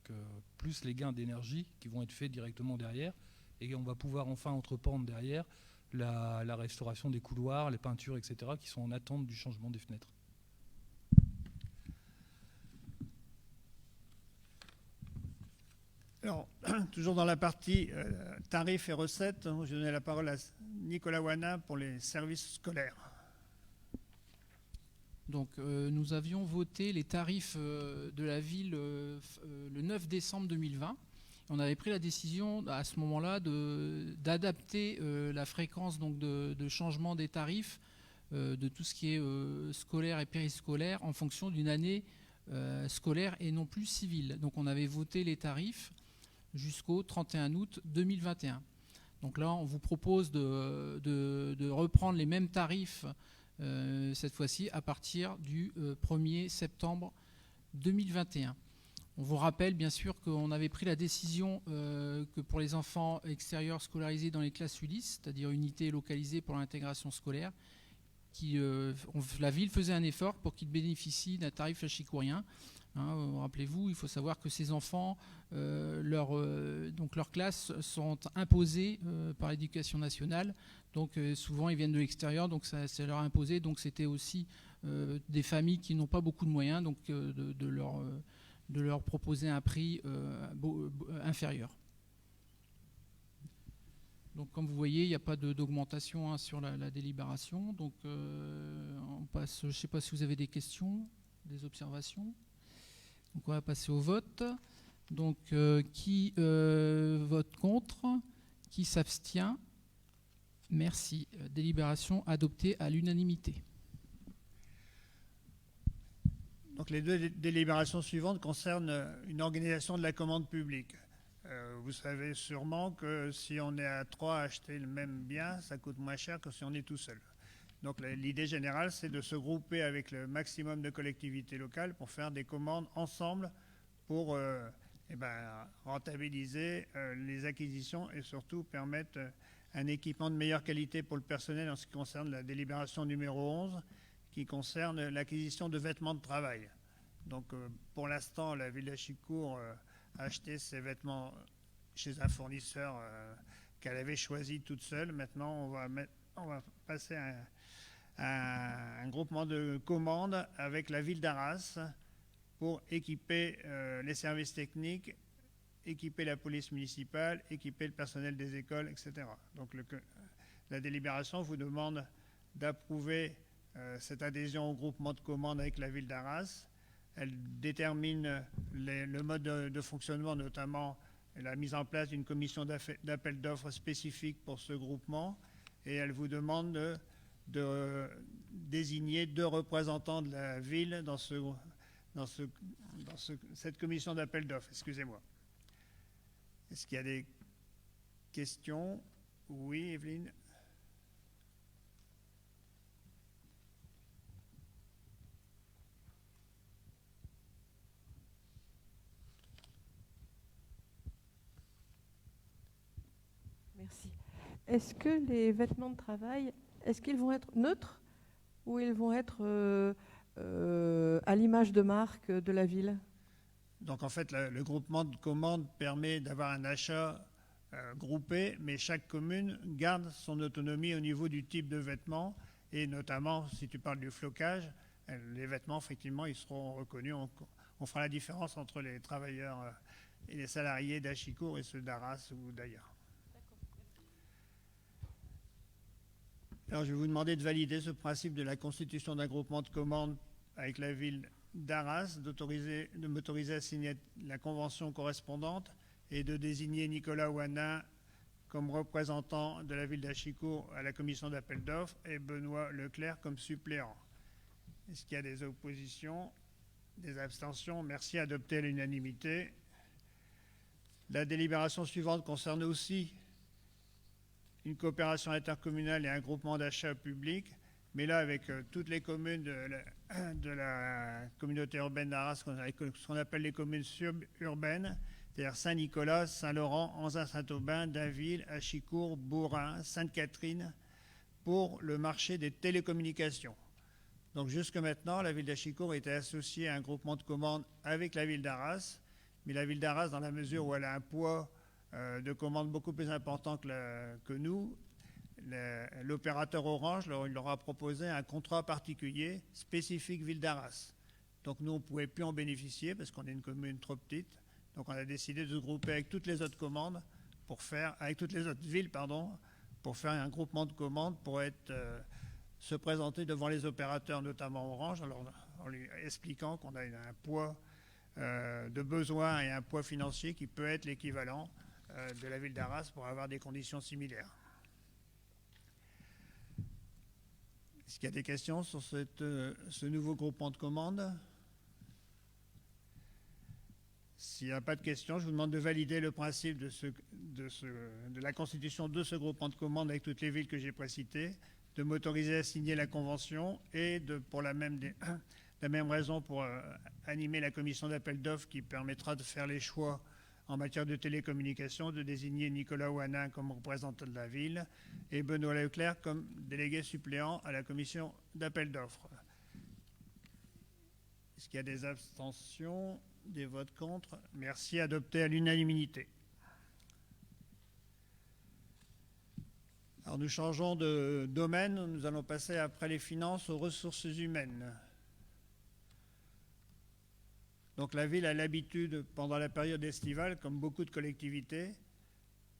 Donc, plus les gains d'énergie qui vont être faits directement derrière. Et on va pouvoir enfin entreprendre derrière la restauration des couloirs, les peintures, etc., qui sont en attente du changement des fenêtres. Alors, toujours dans la partie tarifs et recettes, je vais donner la parole à Nicolas Ouanin pour les services scolaires. Donc, nous avions voté les tarifs de la ville le 9 décembre 2020. On avait pris la décision à ce moment-là d'adapter la fréquence donc, de changement des tarifs de tout ce qui est scolaire et périscolaire en fonction d'une année scolaire et non plus civile. Donc on avait voté les tarifs jusqu'au 31 août 2021. Donc là, on vous propose de reprendre les mêmes tarifs cette fois-ci à partir du 1er septembre 2021. On vous rappelle bien sûr qu'on avait pris la décision que pour les enfants extérieurs scolarisés dans les classes Ulysse, c'est-à-dire unités localisées pour l'intégration scolaire, la ville faisait un effort pour qu'ils bénéficient d'un tarif lachicourien. Rappelez-vous, il faut savoir que ces enfants, leurs classes sont imposées par l'éducation nationale. Donc souvent ils viennent de l'extérieur, donc ça leur a imposé. Donc c'était aussi des familles qui n'ont pas beaucoup de moyens, donc de leur proposer un prix inférieur. Donc comme vous voyez, il n'y a pas d'augmentation sur la délibération. Donc on passe, je ne sais pas si vous avez des questions, des observations. Donc on va passer au vote. Donc qui vote contre? Qui s'abstient? Merci. Délibération adoptée à l'unanimité. Donc les deux délibérations suivantes concernent une organisation de la commande publique. Vous savez sûrement que si on est à 3 à acheter le même bien, ça coûte moins cher que si on est tout seul. Donc l'idée générale, c'est de se grouper avec le maximum de collectivités locales pour faire des commandes ensemble pour rentabiliser les acquisitions et surtout permettre un équipement de meilleure qualité pour le personnel en ce qui concerne la délibération numéro 11, qui concerne l'acquisition de vêtements de travail. Donc pour l'instant, la ville d'Achicourt a acheté ses vêtements chez un fournisseur qu'elle avait choisi toute seule. Maintenant, on va passer à un groupement de commandes avec la ville d'Arras pour équiper les services techniques, équiper la police municipale, équiper le personnel des écoles, etc. Donc la délibération vous demande d'approuver cette adhésion au groupement de commandes avec la ville d'Arras. Elle détermine le mode de fonctionnement, notamment la mise en place d'une commission d'appel d'offres spécifique pour ce groupement, et elle vous demande de désigner 2 représentants de la ville dans cette commission d'appel d'offres. Excusez-moi. Est-ce qu'il y a des questions? Oui, Evelyne. Merci. Est-ce que les vêtements de travail, est-ce qu'ils vont être neutres ou ils vont être à l'image de marque de la ville? Donc en fait, le groupement de commandes permet d'avoir un achat groupé, mais chaque commune garde son autonomie au niveau du type de vêtements, et notamment, si tu parles du flocage, les vêtements, effectivement, ils seront reconnus. On fera la différence entre les travailleurs et les salariés d'Achicourt et ceux d'Arras ou d'ailleurs. Alors, je vais vous demander de valider ce principe de la constitution d'un groupement de commandes avec la ville d'Arras, de m'autoriser à signer la convention correspondante et de désigner Nicolas Ouanin comme représentant de la ville d'Achicourt à la commission d'appel d'offres et Benoît Leclerc comme suppléant. Est-ce qu'il y a des oppositions, des abstentions? Merci, adopté à l'unanimité. La délibération suivante concerne aussi une coopération intercommunale et un groupement d'achat public, mais là avec toutes les communes de la communauté urbaine d'Arras, ce qu'on appelle les communes suburbaines, c'est-à-dire Saint-Nicolas, Saint-Laurent, Anzin-Saint-Aubin, Dainville, Achicourt, Bourrin, Sainte-Catherine, pour le marché des télécommunications. Donc jusque maintenant, la ville d'Achicourt était associée à un groupement de commandes avec la ville d'Arras, mais la ville d'Arras, dans la mesure où elle a un poids de commandes beaucoup plus important que nous, l'opérateur Orange il leur a proposé un contrat particulier spécifique ville d'Arras. Donc nous, on ne pouvait plus en bénéficier parce qu'on est une commune trop petite. Donc on a décidé de se grouper avec toutes les autres commandes avec toutes les autres villes, pour faire un groupement de commandes pour se présenter devant les opérateurs, notamment Orange, en lui expliquant qu'on a un poids de besoin et un poids financier qui peut être l'équivalent de la ville d'Arras pour avoir des conditions similaires. Est-ce qu'il y a des questions sur ce nouveau groupement de commandes? S'il n'y a pas de questions, je vous demande de valider le principe de la constitution de ce groupement de commandes avec toutes les villes que j'ai précitées, de m'autoriser à signer la convention et pour la même raison pour animer la commission d'appel d'offres qui permettra de faire les choix en matière de télécommunications, de désigner Nicolas Ouanin comme représentant de la ville et Benoît Leclerc comme délégué suppléant à la commission d'appel d'offres. Est-ce qu'il y a des abstentions, des votes contre? Merci, adopté à l'unanimité. Alors nous changeons de domaine, nous allons passer après les finances aux ressources humaines. Donc la ville a l'habitude, pendant la période estivale, comme beaucoup de collectivités,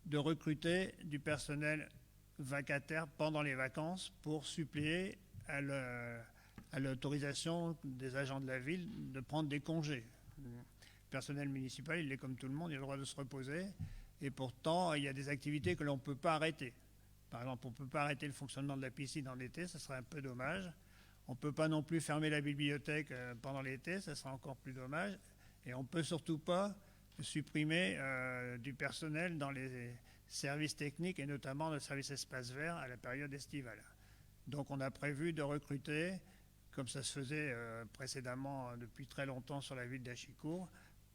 de recruter du personnel vacataire pendant les vacances pour suppléer à l'autorisation des agents de la ville de prendre des congés. Le personnel municipal, il est comme tout le monde, il a le droit de se reposer. Et pourtant, il y a des activités que l'on ne peut pas arrêter. Par exemple, on ne peut pas arrêter le fonctionnement de la piscine en été, ce serait un peu dommage. On ne peut pas non plus fermer la bibliothèque pendant l'été, ça serait encore plus dommage. Et on ne peut surtout pas supprimer du personnel dans les services techniques et notamment le service espace vert à la période estivale. Donc on a prévu de recruter, comme ça se faisait précédemment depuis très longtemps sur la ville d'Achicourt,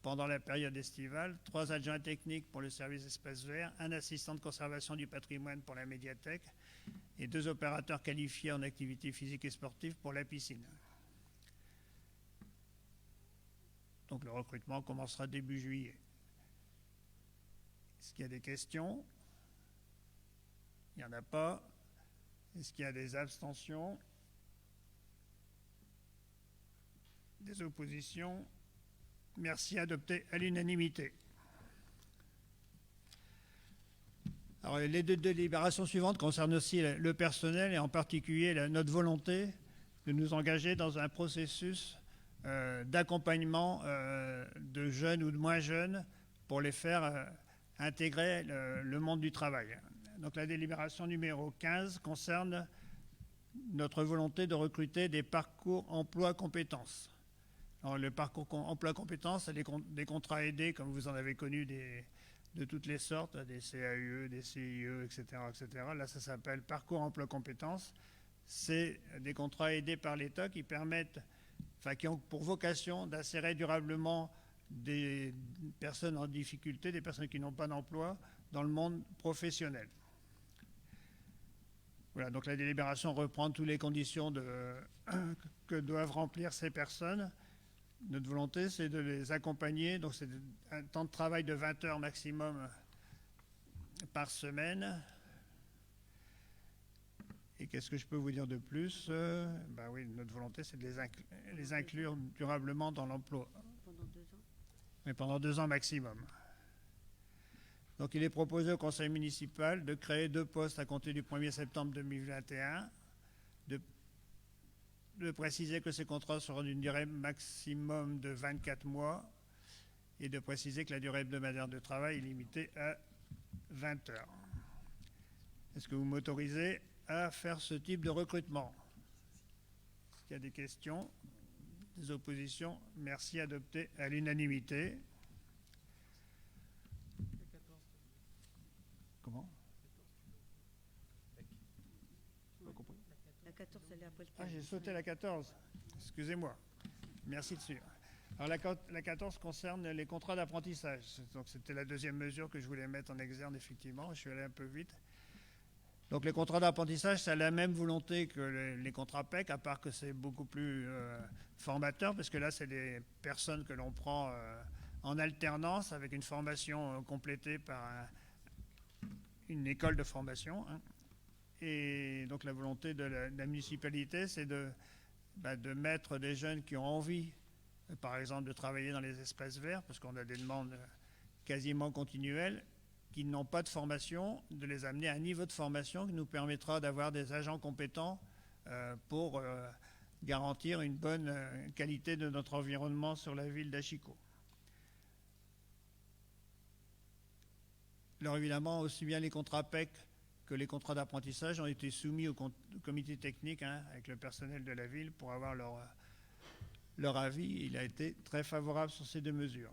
pendant la période estivale, 3 adjoints techniques pour le service espace vert, un assistant de conservation du patrimoine pour la médiathèque et 2 opérateurs qualifiés en activité physique et sportive pour la piscine. Donc le recrutement commencera début juillet. Est-ce qu'il y a des questions? Il n'y en a pas. Est-ce qu'il y a des abstentions? Des oppositions? Merci, adopté à l'unanimité. Alors, les 2 délibérations suivantes concernent aussi le personnel et en particulier notre volonté de nous engager dans un processus d'accompagnement de jeunes ou de moins jeunes pour les faire intégrer le monde du travail. Donc la délibération numéro 15 concerne notre volonté de recruter des parcours emploi-compétences. Alors le parcours emploi-compétences, c'est des contrats aidés, comme vous en avez connu de toutes les sortes, des CAUE, des CIE, etc., etc. Là, ça s'appelle parcours emploi-compétences. C'est des contrats aidés par l'État qui permettent, qui ont pour vocation d'insérer durablement des personnes en difficulté, des personnes qui n'ont pas d'emploi, dans le monde professionnel. Voilà, donc la délibération reprend toutes les conditions que doivent remplir ces personnes. Notre volonté, c'est de les accompagner. Donc c'est un temps de travail de 20 heures maximum par semaine. Et qu'est-ce que je peux vous dire de plus? Oui, notre volonté, c'est de les inclure durablement dans l'emploi. Pendant 2 ans. Mais pendant 2 ans maximum. Donc il est proposé au conseil municipal de créer 2 postes à compter du 1er septembre 2021, de préciser que ces contrats seront d'une durée maximum de 24 mois et de préciser que la durée hebdomadaire de travail est limitée à 20 heures. Est-ce que vous m'autorisez à faire ce type de recrutement? Est-ce qu'il y a des questions? Des oppositions? Merci, adopté à l'unanimité. Comment? La 14, elle est après le 15. Ah, j'ai sauté la 14. Excusez-moi. Merci dessus. Alors la 14 concerne les contrats d'apprentissage. Donc c'était la 2e mesure que je voulais mettre en exergue, effectivement. Je suis allé un peu vite. Donc les contrats d'apprentissage, ça a la même volonté que les contrats PEC, à part que c'est beaucoup plus formateur, parce que là, c'est des personnes que l'on prend en alternance avec une formation complétée par une école de formation. Et donc la volonté de la municipalité, c'est de mettre des jeunes qui ont envie, par exemple, de travailler dans les espaces verts, parce qu'on a des demandes quasiment continuelles, qui n'ont pas de formation, de les amener à un niveau de formation qui nous permettra d'avoir des agents compétents pour garantir une bonne qualité de notre environnement sur la ville d'Achicourt. Alors évidemment, aussi bien les contrats PEC que les contrats d'apprentissage ont été soumis au comité technique avec le personnel de la ville pour avoir leur avis. Il a été très favorable sur ces 2 mesures.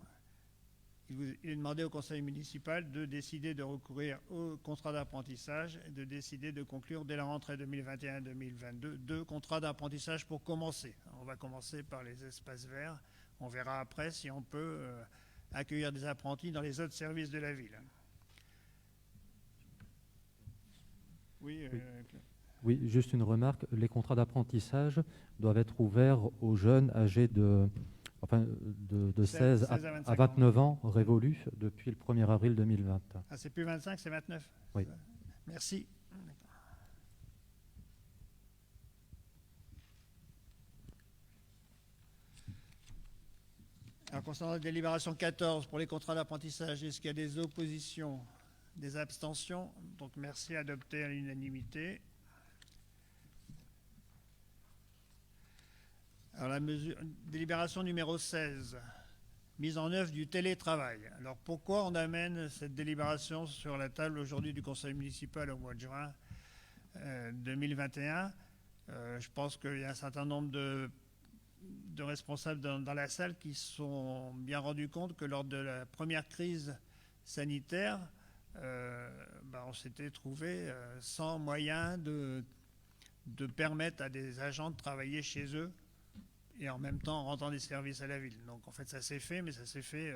Il est demandé au conseil municipal de décider de recourir au contrat d'apprentissage et de décider de conclure dès la rentrée 2021-2022 2 contrats d'apprentissage pour commencer. On va commencer par les espaces verts. On verra après si on peut accueillir des apprentis dans les autres services de la ville. Oui, juste une remarque. Les contrats d'apprentissage doivent être ouverts aux jeunes âgés de 16 à 29 ans révolus depuis le 1er avril 2020. Ah, c'est plus 25, c'est 29? Oui. Merci. Alors, concernant la délibération 14 pour les contrats d'apprentissage, est-ce qu'il y a des oppositions, des abstentions? Donc merci, adopté à l'unanimité. Alors la délibération numéro 16, mise en œuvre du télétravail. Alors pourquoi on amène cette délibération sur la table aujourd'hui du conseil municipal au mois de juin 2021? Je pense qu'il y a un certain nombre de responsables dans la salle qui se sont bien rendus compte que lors de la première crise sanitaire, on s'était trouvé sans moyen de permettre à des agents de travailler chez eux et en même temps en rendant des services à la ville. Donc en fait ça s'est fait, mais ça s'est fait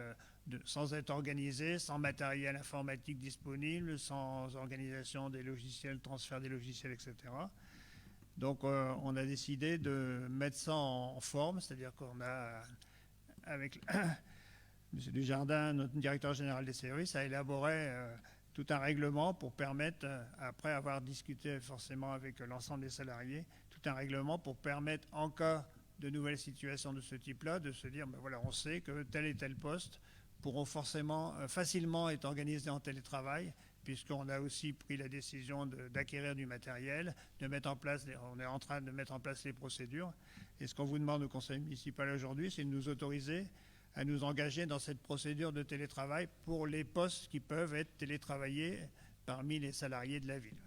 sans être organisé, sans matériel informatique disponible, sans organisation des logiciels, transfert des logiciels, etc. Donc on a décidé de mettre ça en forme, c'est-à-dire qu'on a, avec M. Dujardin, notre directeur général des services, a élaboré tout un règlement pour permettre, après avoir discuté forcément avec l'ensemble des salariés, tout un règlement pour permettre en cas de nouvelles situations de ce type-là, de se dire, voilà, on sait que tel et tel poste pourront facilement être organisés en télétravail, puisqu'on a aussi pris la décision d'acquérir du matériel, on est en train de mettre en place les procédures. Et ce qu'on vous demande au conseil municipal aujourd'hui, c'est de nous autoriser à nous engager dans cette procédure de télétravail pour les postes qui peuvent être télétravaillés parmi les salariés de la ville.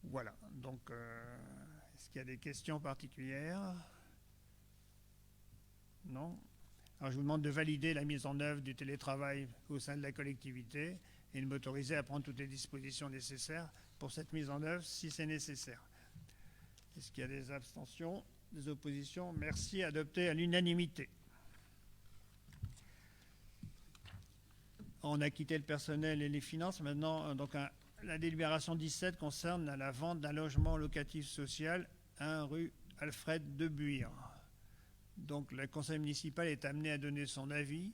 Voilà, donc est-ce qu'il y a des questions particulières? Non? Alors je vous demande de valider la mise en œuvre du télétravail au sein de la collectivité et de m'autoriser à prendre toutes les dispositions nécessaires pour cette mise en œuvre si c'est nécessaire. Est-ce qu'il y a des abstentions, des oppositions? Merci, adopté à l'unanimité. On a quitté le personnel et les finances. Maintenant, la délibération 17 concerne la vente d'un logement locatif social 1 rue Alfred de Buire. Donc le conseil municipal est amené à donner son avis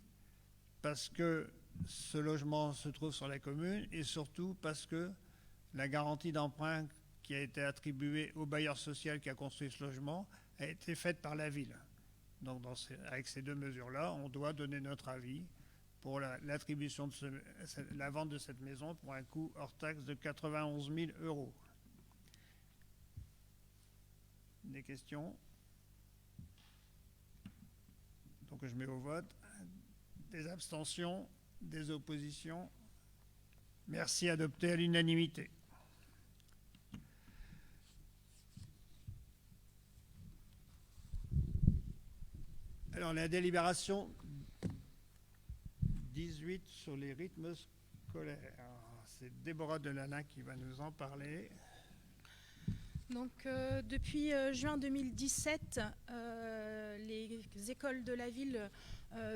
parce que ce logement se trouve sur la commune et surtout parce que la garantie d'emprunt qui a été attribuée au bailleur social qui a construit ce logement a été faite par la ville. Donc avec ces deux mesures-là, on doit donner notre avis pour l'attribution de la vente de cette maison pour un coût hors taxe de 91 000 €. Des questions? Donc je mets au vote. Des abstentions, des oppositions. Merci, adopté à l'unanimité. Alors la délibération 18 sur les rythmes scolaires. C'est Déborah Delalin qui va nous en parler. Donc, depuis juin 2017, les écoles de la ville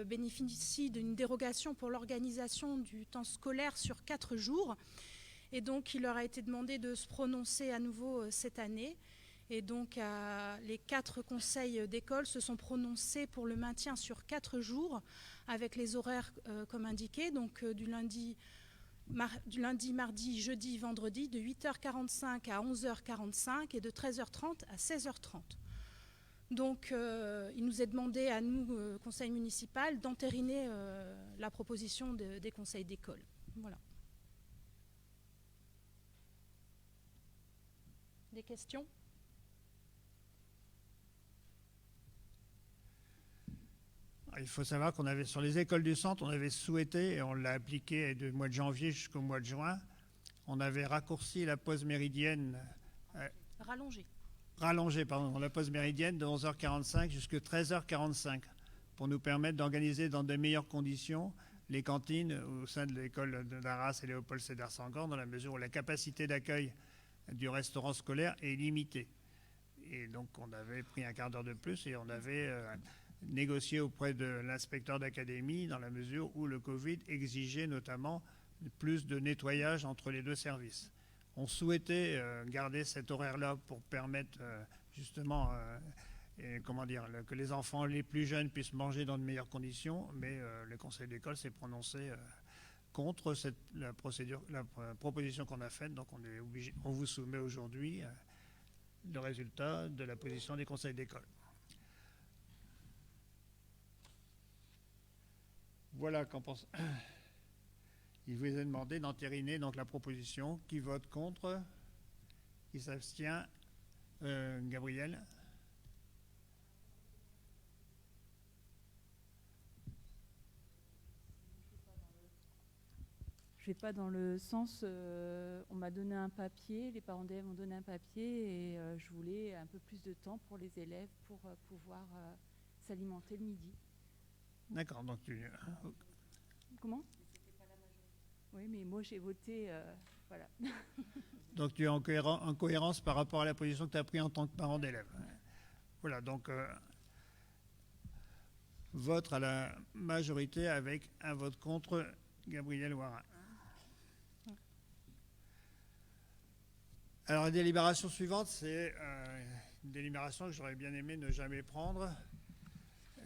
bénéficient d'une dérogation pour l'organisation du temps scolaire sur 4 jours. Et donc, il leur a été demandé de se prononcer à nouveau cette année. Et donc, les 4 conseils d'école se sont prononcés pour le maintien sur 4 jours, avec les horaires comme indiqué, donc du lundi, mardi, jeudi, vendredi, de 8h45 à 11h45 et de 13h30 à 16h30. Donc, il nous est demandé à nous, conseil municipal, d'entériner la proposition des conseils d'école. Voilà. Des questions ? Il faut savoir qu'on avait, sur les écoles du centre, on avait souhaité, et on l'a appliqué du mois de janvier jusqu'au mois de juin, on avait raccourci la pause méridienne. Rallongé, la pause méridienne de 11h45 jusqu'à 13h45 pour nous permettre d'organiser dans de meilleures conditions les cantines au sein de l'école d'Arras et Léopold Sédar Senghor, dans la mesure où la capacité d'accueil du restaurant scolaire est limitée. Et donc on avait pris un quart d'heure de plus et on avait négocié auprès de l'inspecteur d'académie dans la mesure où le Covid exigeait notamment plus de nettoyage entre les deux services. On souhaitait garder cet horaire-là pour permettre justement que les enfants les plus jeunes puissent manger dans de meilleures conditions, mais le conseil d'école s'est prononcé contre la proposition qu'on a faite. Donc on vous soumet aujourd'hui le résultat de la position des conseils d'école. Voilà qu'en pense. Il vous est demandé d'entériner donc la proposition. Qui vote contre? Qui s'abstient? Gabriel? vais pas dans le sens, on m'a donné un papier, les parents d'élèves m'ont donné un papier et je voulais un peu plus de temps pour les élèves pour pouvoir s'alimenter le midi. D'accord, donc Comment? Oui, mais moi j'ai voté, voilà. Donc tu es en cohérence par rapport à la position que tu as prise en tant que parent d'élève. Voilà, donc vote à la majorité avec un vote contre Gabriel Ouarin. Alors la délibération suivante, c'est une délibération que j'aurais bien aimé ne jamais prendre,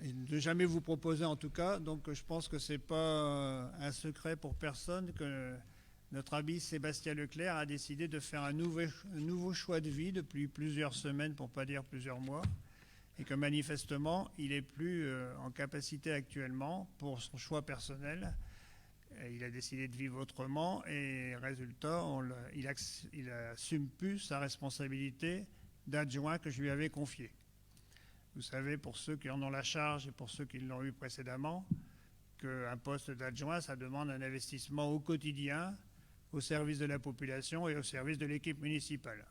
et ne jamais vous proposer en tout cas. Donc je pense que ce n'est pas un secret pour personne que notre ami Sébastien Leclerc a décidé de faire un nouveau choix de vie depuis plusieurs semaines, pour ne pas dire plusieurs mois, et que manifestement, il n'est plus en capacité actuellement, pour son choix personnel. Il a décidé de vivre autrement et résultat, il n'assume plus sa responsabilité d'adjoint que je lui avais confiée. Vous savez, pour ceux qui en ont la charge et pour ceux qui l'ont eu précédemment, qu'un poste d'adjoint, ça demande un investissement au quotidien, au service de la population et au service de l'équipe municipale.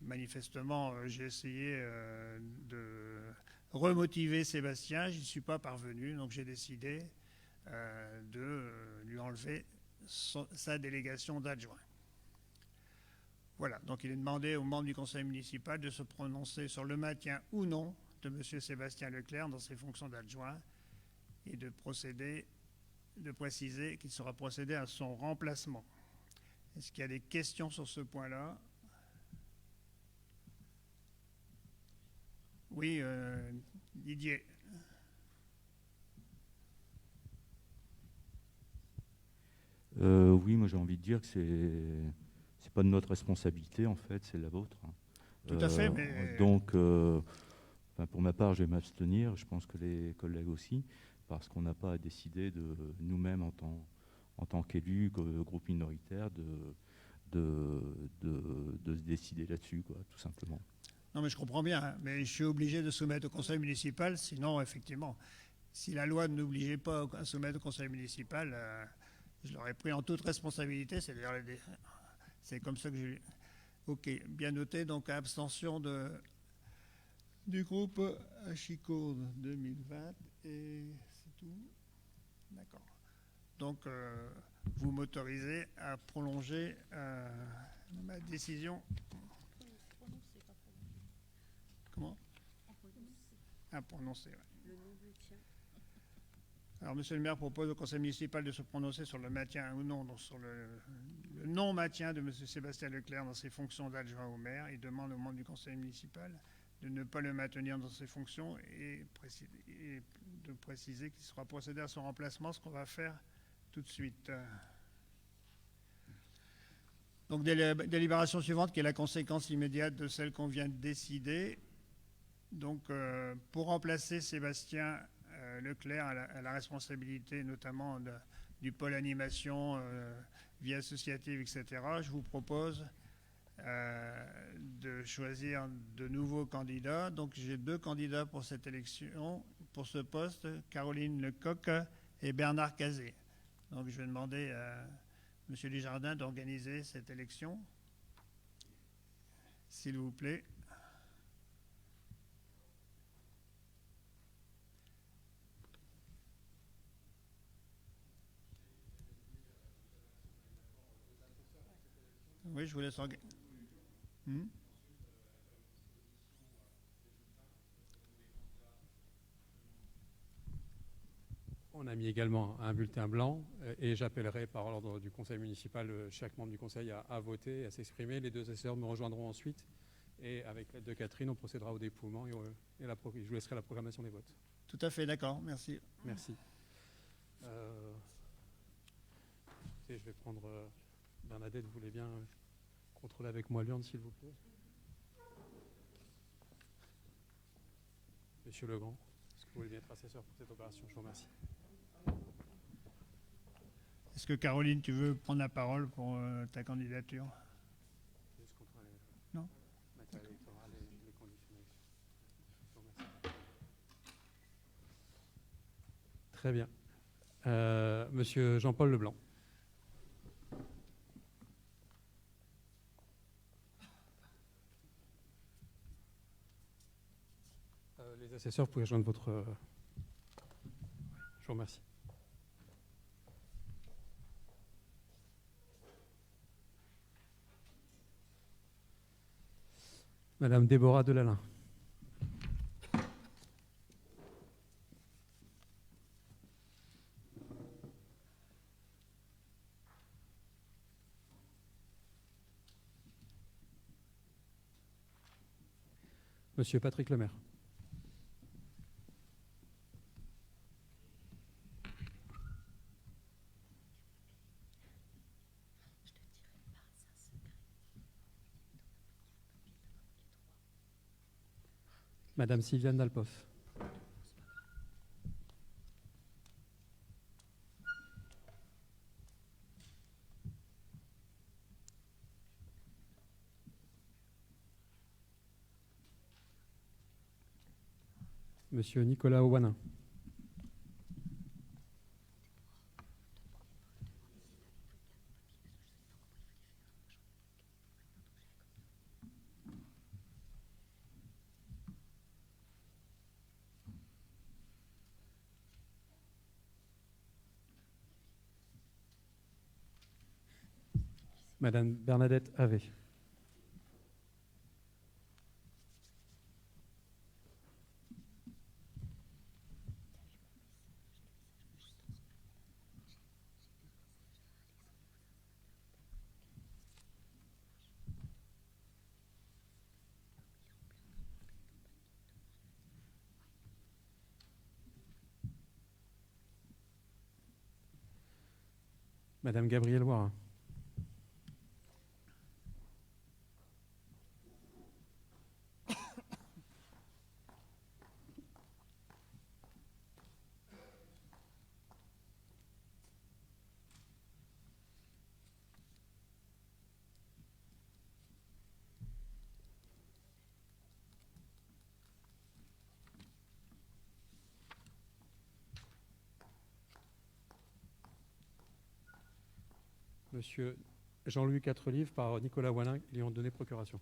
Manifestement, j'ai essayé de remotiver Sébastien, je n'y suis pas parvenu, donc j'ai décidé de lui enlever sa délégation d'adjoint. Voilà, donc il est demandé aux membres du conseil municipal de se prononcer sur le maintien ou non de M. Sébastien Leclerc dans ses fonctions d'adjoint et de préciser qu'il sera procédé à son remplacement. Est-ce qu'il y a des questions sur ce point-là? Oui, Didier. Oui, moi j'ai envie de dire que c'est pas de notre responsabilité en fait, c'est la vôtre. Tout à fait, mais... Donc, pour ma part, je vais m'abstenir, je pense que les collègues aussi, parce qu'on n'a pas à décider de nous-mêmes en tant qu'élus, groupe minoritaire, de se décider là-dessus, quoi, tout simplement. Non, mais je comprends bien, hein, mais je suis obligé de soumettre au conseil municipal, sinon, effectivement, si la loi ne n'obligeait pas à soumettre au conseil municipal, je l'aurais pris en toute responsabilité, c'est comme ça que je... Ok, bien noté, donc abstention du groupe Achicot 2020, et c'est tout. D'accord. Donc, vous m'autorisez à prolonger ma décision. Comment? À prononcer, oui. Alors, monsieur le maire propose au conseil municipal de se prononcer sur le maintien ou non, donc sur le non-maintien de monsieur Sébastien Leclerc dans ses fonctions d'adjoint au maire. Il demande aux membres du conseil municipal de ne pas le maintenir dans ses fonctions et de préciser qu'il sera procédé à son remplacement, ce qu'on va faire tout de suite. Donc, délibération suivante qui est la conséquence immédiate de celle qu'on vient de décider. Donc, pour remplacer Sébastien Leclerc à la responsabilité notamment du pôle animation, vie associative, etc., je vous propose de choisir de nouveaux candidats. Donc j'ai 2 candidats pour cette élection, pour ce poste, Caroline Lecoq et Bernard Cazé. Donc je vais demander à M. Desjardins d'organiser cette élection, s'il vous plaît. Oui, je vous laisse organiser. On a mis également un bulletin blanc et j'appellerai par ordre du conseil municipal chaque membre du conseil à voter, à s'exprimer. Les 2 assesseurs me rejoindront ensuite et avec l'aide de Catherine, on procédera au dépouillement et je vous laisserai la programmation des votes. Tout à fait, d'accord, merci. Merci. Je vais prendre Bernadette, vous voulez bien contrôler avec moi l'urne, s'il vous plaît. Monsieur Legrand, est-ce que vous voulez bien être assesseur pour cette opération? Je vous remercie. Est-ce que Caroline, tu veux prendre la parole pour ta candidature? Non. Matériel électoral et les conditions d'élection. Je vous remercie. Très bien. Monsieur Jean-Paul Leblanc. Les assesseurs, vous pouvez rejoindre votre... Je vous remercie. Madame Déborah Delalin. Monsieur Patrick Lemaire. Madame Sylviane Dalpos. Monsieur Nicolas Ouanin. Madame Bernadette Havé. Madame Gabrielle Warin. Monsieur Jean-Louis Quatrelive par Nicolas Ouanin, lui ont donné procuration.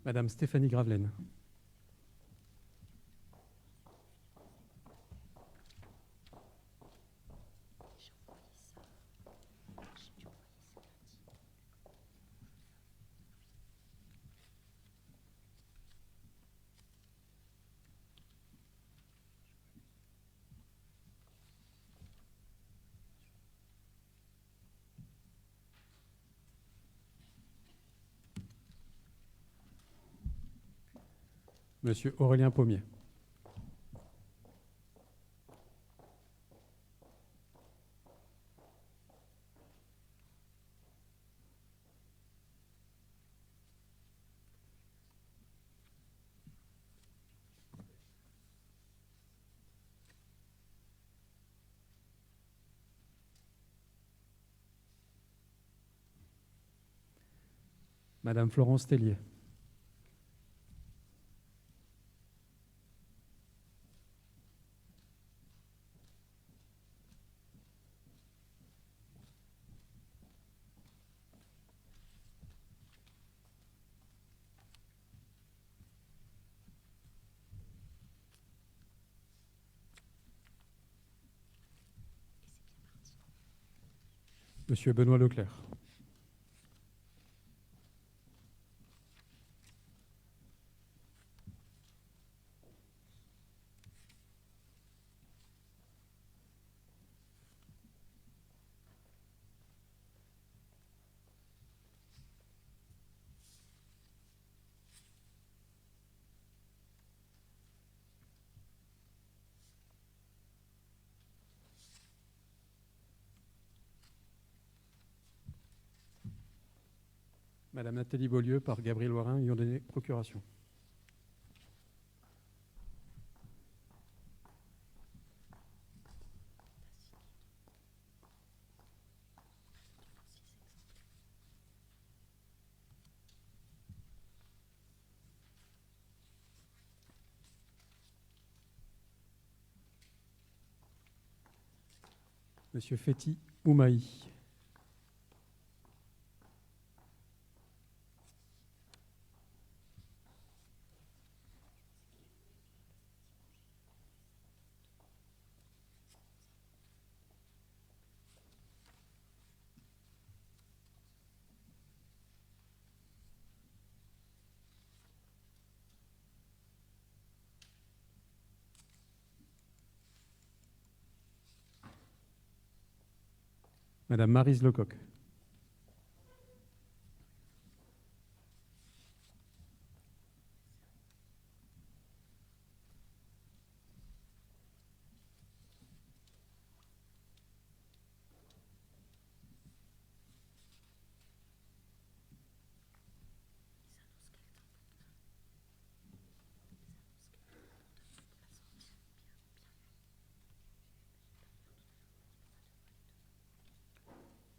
Madame Stéphanie Gravelaine. Monsieur Aurélien Pommier. Madame Florence Tellier. Monsieur Benoît Leclerc. Madame Nathalie Beaulieu par Gabriel Warin, lui ont donné procuration. Monsieur Fethi Oumaï. Madame Maryse Lecoq.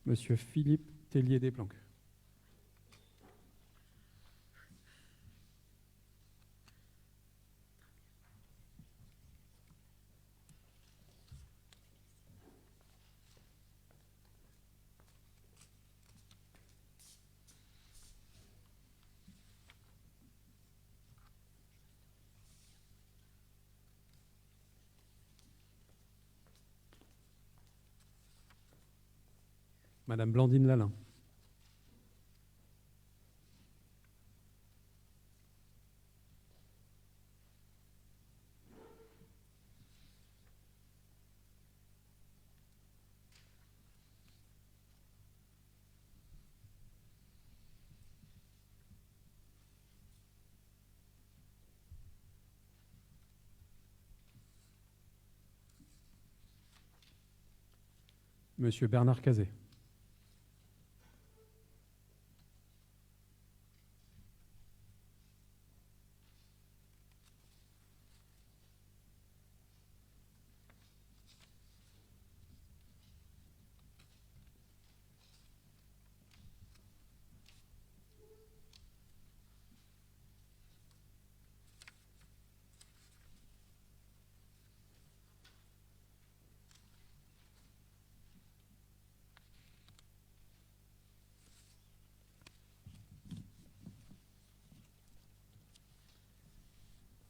Monsieur Philippe Tellier-Desplanques. Madame Blandine Lalin. Monsieur Bernard Cazet.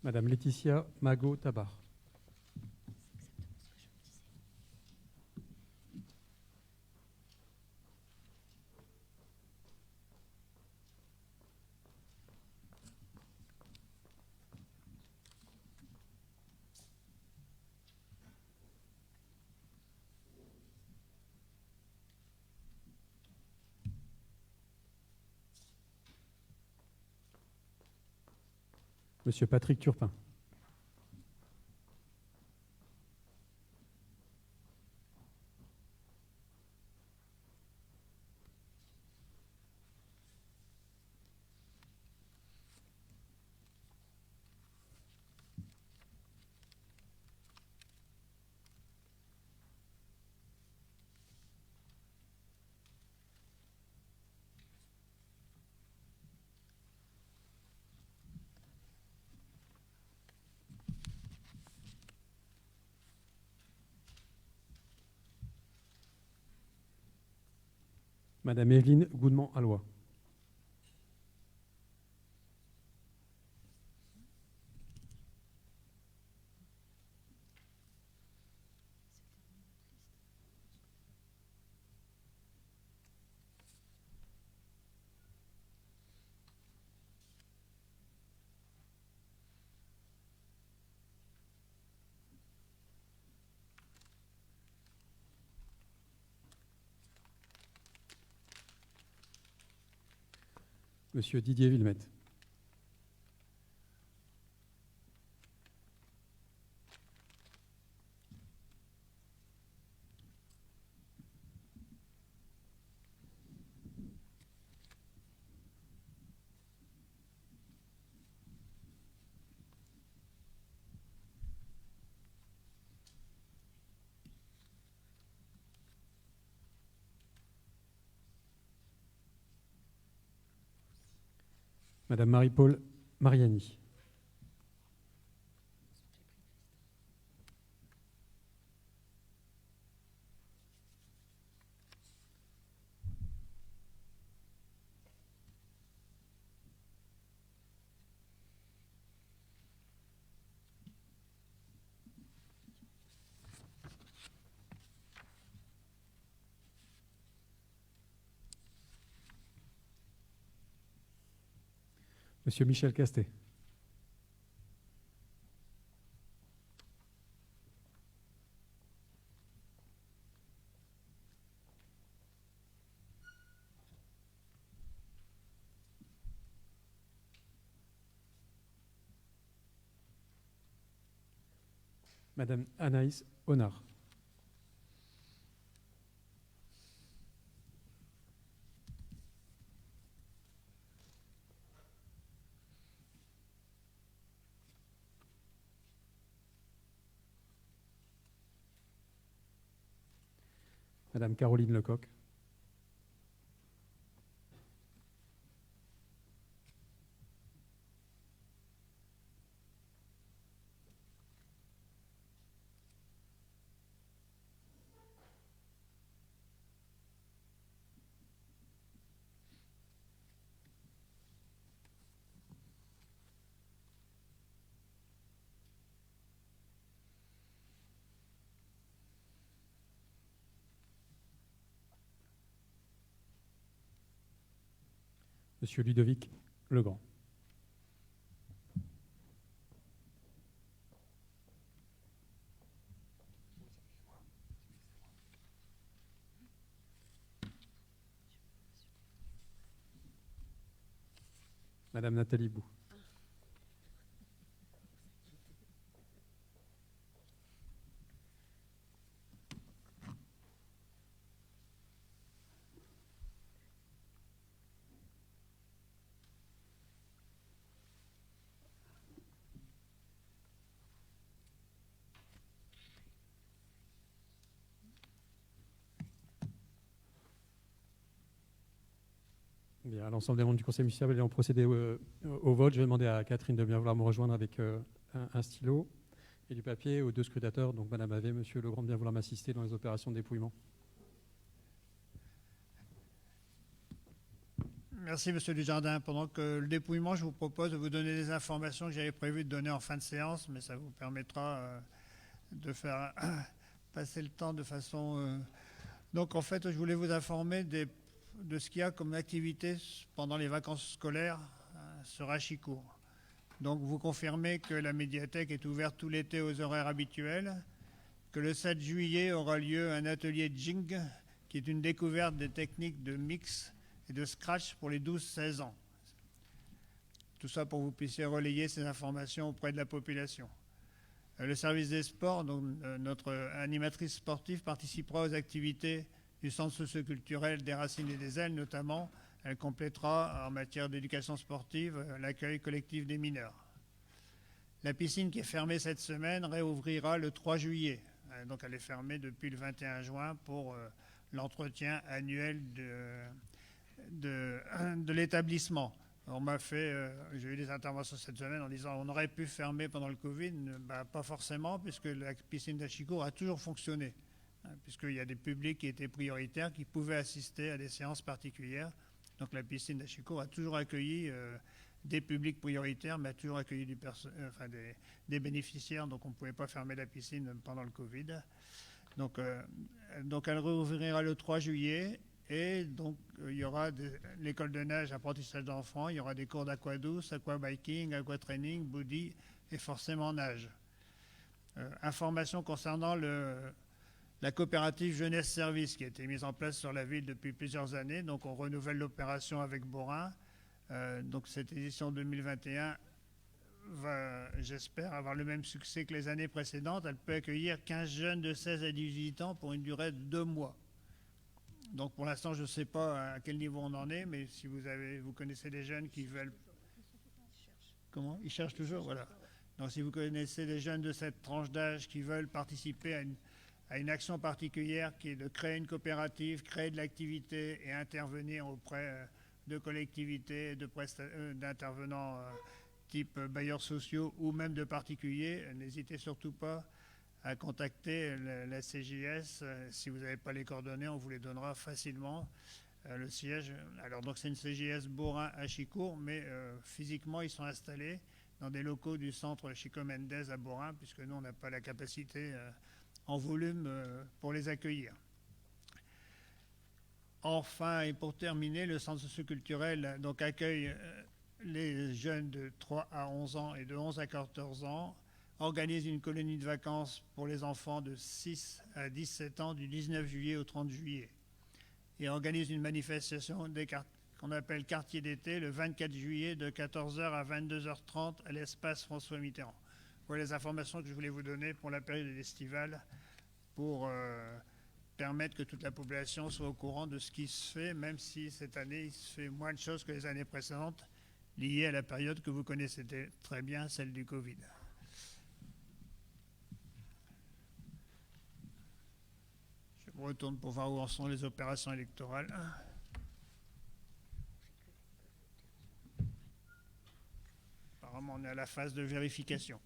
Madame Laetitia Magot-Tabar. Monsieur Patrick Turpin. Madame Evelyne Goudement-Allois. Monsieur Didier Villemette. Madame Marie-Paul Mariani. Monsieur Michel Castet. Madame Anaïs Honard. Madame Caroline Lecoq. Monsieur Ludovic Legrand. Madame Nathalie Bou. Bien, à l'ensemble des membres du conseil municipal ayant procédé au vote, je vais demander à Catherine de bien vouloir me rejoindre avec un stylo et du papier, aux deux scrutateurs, donc Madame Havet, Monsieur Legrand, de bien vouloir m'assister dans les opérations de dépouillement. Merci, Monsieur Dujardin. Pendant que le dépouillement, je vous propose de vous donner des informations que j'avais prévu de donner en fin de séance, mais ça vous permettra de faire passer le temps de façon... Donc, en fait, je voulais vous informer de ce qu'il y a comme activité pendant les vacances scolaires sur Achicourt. Donc, vous confirmez que la médiathèque est ouverte tout l'été aux horaires habituels, que le 7 juillet aura lieu un atelier Jing, qui est une découverte des techniques de mix et de scratch pour les 12-16 ans. Tout ça pour que vous puissiez relayer ces informations auprès de la population. Le service des sports, donc notre animatrice sportive, participera aux activités du centre socioculturel des Racines et des Ailes notamment. Elle complétera en matière d'éducation sportive l'accueil collectif des mineurs. La piscine qui est fermée cette semaine réouvrira le 3 juillet. Donc elle est fermée depuis le 21 juin pour l'entretien annuel de l'établissement. J'ai eu des interventions cette semaine en disant on aurait pu fermer pendant le Covid. Pas forcément, puisque la piscine d'Achicourt a toujours fonctionné, puisqu'il y a des publics qui étaient prioritaires, qui pouvaient assister à des séances particulières. Donc la piscine d'Achicourt a toujours accueilli des publics prioritaires, mais a toujours accueilli des bénéficiaires, donc on ne pouvait pas fermer la piscine pendant le Covid. Donc elle réouvrira le 3 juillet. Et donc, il y aura l'école de nage, apprentissage d'enfants, il y aura des cours d'aquadouce, aquabiking, aquatraining, body et forcément nage. Information concernant la coopérative Jeunesse Service qui a été mise en place sur la ville depuis plusieurs années. Donc, on renouvelle l'opération avec Borin. Donc, cette édition 2021 va, j'espère, avoir le même succès que les années précédentes. Elle peut accueillir 15 jeunes de 16 à 18 ans pour une durée de 2 mois. Donc pour l'instant, je ne sais pas à quel niveau on en est, mais si vous connaissez des jeunes qui veulent... Comment ? Ils cherchent toujours, voilà. Donc si vous connaissez des jeunes de cette tranche d'âge qui veulent participer à une action particulière qui est de créer une coopérative, créer de l'activité et intervenir auprès de collectivités, d'intervenants type bailleurs sociaux ou même de particuliers, n'hésitez surtout pas à contacter la CJS. Si vous n'avez pas les coordonnées, on vous les donnera facilement. Le siège, alors donc c'est une CJS Borin à Chicourt, mais physiquement ils sont installés dans des locaux du centre Chico Mendes à Borin, puisque nous on n'a pas la capacité en volume pour les accueillir. Enfin, et pour terminer, le centre socioculturel donc accueille les jeunes de 3 à 11 ans et de 11 à 14 ans organise une colonie de vacances pour les enfants de 6 à 17 ans du 19 juillet au 30 juillet et organise une manifestation qu'on appelle quartier d'été le 24 juillet de 14h à 22h30 à l'espace François Mitterrand. Voilà les informations que je voulais vous donner pour la période estivale pour permettre que toute la population soit au courant de ce qui se fait, même si cette année il se fait moins de choses que les années précédentes liées à la période que vous connaissez très bien, celle du Covid. Je me retourne pour voir où en sont les opérations électorales. Apparemment, on est à la phase de vérification.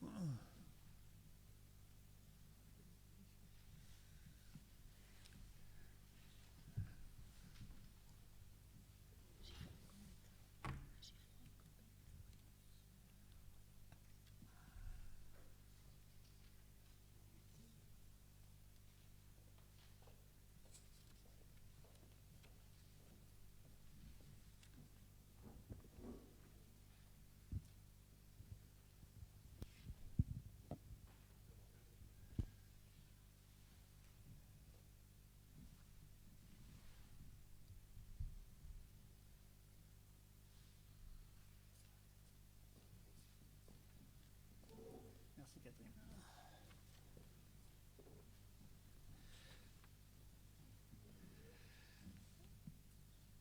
Merci Catherine.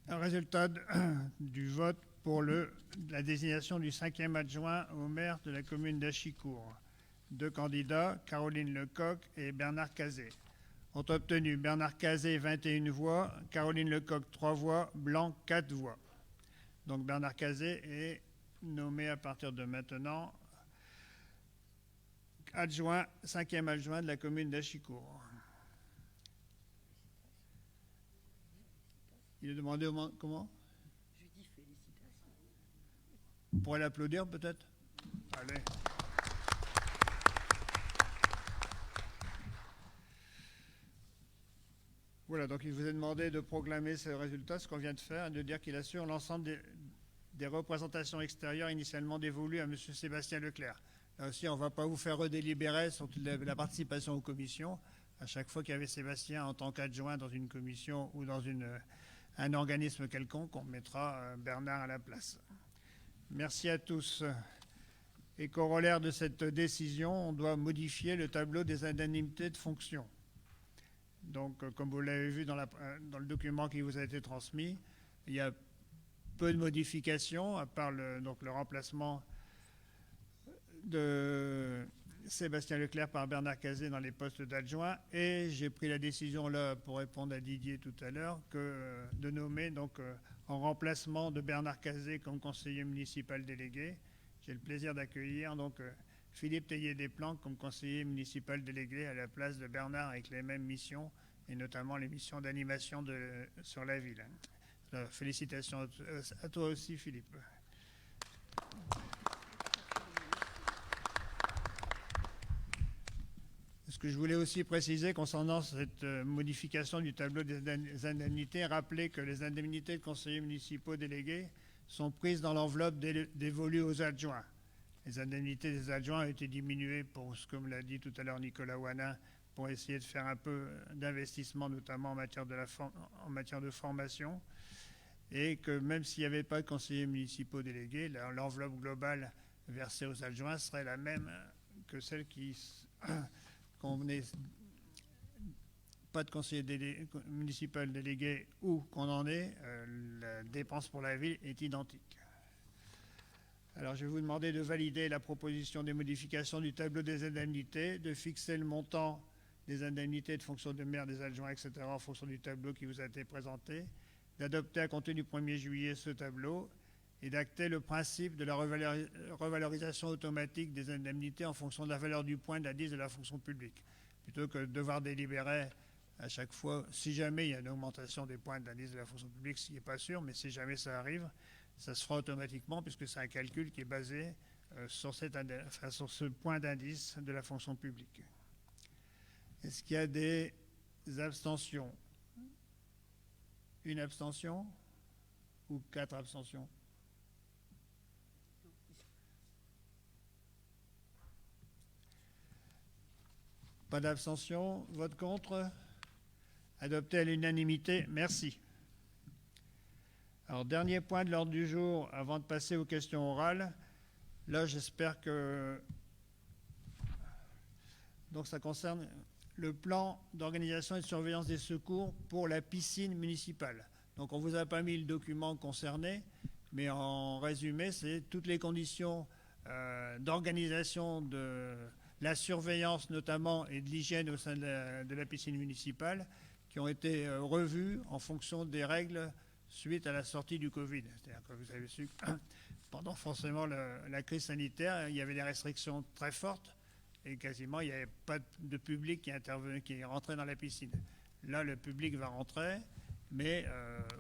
Un résultat du vote pour la désignation du 5e adjoint au maire de la commune d'Achicourt. 2 candidats, Caroline Lecoq et Bernard Cazé, ont obtenu Bernard Cazé 21 voix, Caroline Lecoq 3 voix, Blanc 4 voix. Donc Bernard Cazé est nommé à partir de maintenant adjoint, 5e adjoint de la commune d'Achicourt. Il est demandé au moment. Comment? Je lui dis félicitations. Vous pourrez l'applaudir peut-être? Allez. Voilà, donc il vous est demandé de proclamer ce résultat, ce qu'on vient de faire, et de dire qu'il assure l'ensemble des représentations extérieures initialement dévolues à M. Sébastien Leclerc. Là aussi, on ne va pas vous faire redélibérer sur la participation aux commissions. À chaque fois qu'il y avait Sébastien en tant qu'adjoint dans une commission ou dans un organisme quelconque, on mettra Bernard à la place. Merci à tous. Et corollaire de cette décision, on doit modifier le tableau des indemnités de fonction. Donc, comme vous l'avez vu dans le document qui vous a été transmis, il y a peu de modifications, à part le remplacement de Sébastien Leclerc par Bernard Cazé dans les postes d'adjoint. Et j'ai pris la décision, là, pour répondre à Didier tout à l'heure, de nommer donc, en remplacement de Bernard Cazé comme conseiller municipal délégué, j'ai le plaisir d'accueillir donc Philippe Théier-Desplanques comme conseiller municipal délégué à la place de Bernard avec les mêmes missions et notamment les missions d'animation sur la ville. Alors, félicitations à toi aussi Philippe. Ce que je voulais aussi préciser concernant cette modification du tableau des indemnités, rappeler que les indemnités de conseillers municipaux délégués sont prises dans l'enveloppe dévolue aux adjoints. Les indemnités des adjoints ont été diminuées pour, comme l'a dit tout à l'heure Nicolas Wanin, pour essayer de faire un peu d'investissement, notamment en matière de formation, et que même s'il n'y avait pas de conseillers municipaux délégués, l'enveloppe globale versée aux adjoints serait la même que celle qu'on n'ait pas de conseiller municipal délégué ou qu'on en ait, la dépense pour la ville est identique. Alors je vais vous demander de valider la proposition des modifications du tableau des indemnités, de fixer le montant des indemnités de fonction de maire, des adjoints, etc. en fonction du tableau qui vous a été présenté, d'adopter à compter du 1er juillet ce tableau et d'acter le principe de la revalorisation automatique des indemnités en fonction de la valeur du point d'indice de la fonction publique, plutôt que de devoir délibérer à chaque fois, si jamais il y a une augmentation des points d'indice de la fonction publique, ce qui n'est pas sûr, mais si jamais ça arrive, ça se fera automatiquement puisque c'est un calcul qui est basé sur ce point d'indice de la fonction publique. Est-ce qu'il y a des abstentions? Une abstention ou 4 abstentions? Pas d'abstention. Vote contre. Adopté à l'unanimité. Merci. Alors, dernier point de l'ordre du jour, avant de passer aux questions orales. Là, j'espère que... Donc, ça concerne le plan d'organisation et de surveillance des secours pour la piscine municipale. Donc, on ne vous a pas mis le document concerné, mais en résumé, c'est toutes les conditions d'organisation de la surveillance notamment et de l'hygiène au sein de la piscine municipale qui ont été revues en fonction des règles suite à la sortie du Covid. C'est-à-dire que vous avez su que pendant forcément la crise sanitaire, il y avait des restrictions très fortes et quasiment il n'y avait pas de public qui rentrait dans la piscine. Là, le public va rentrer, mais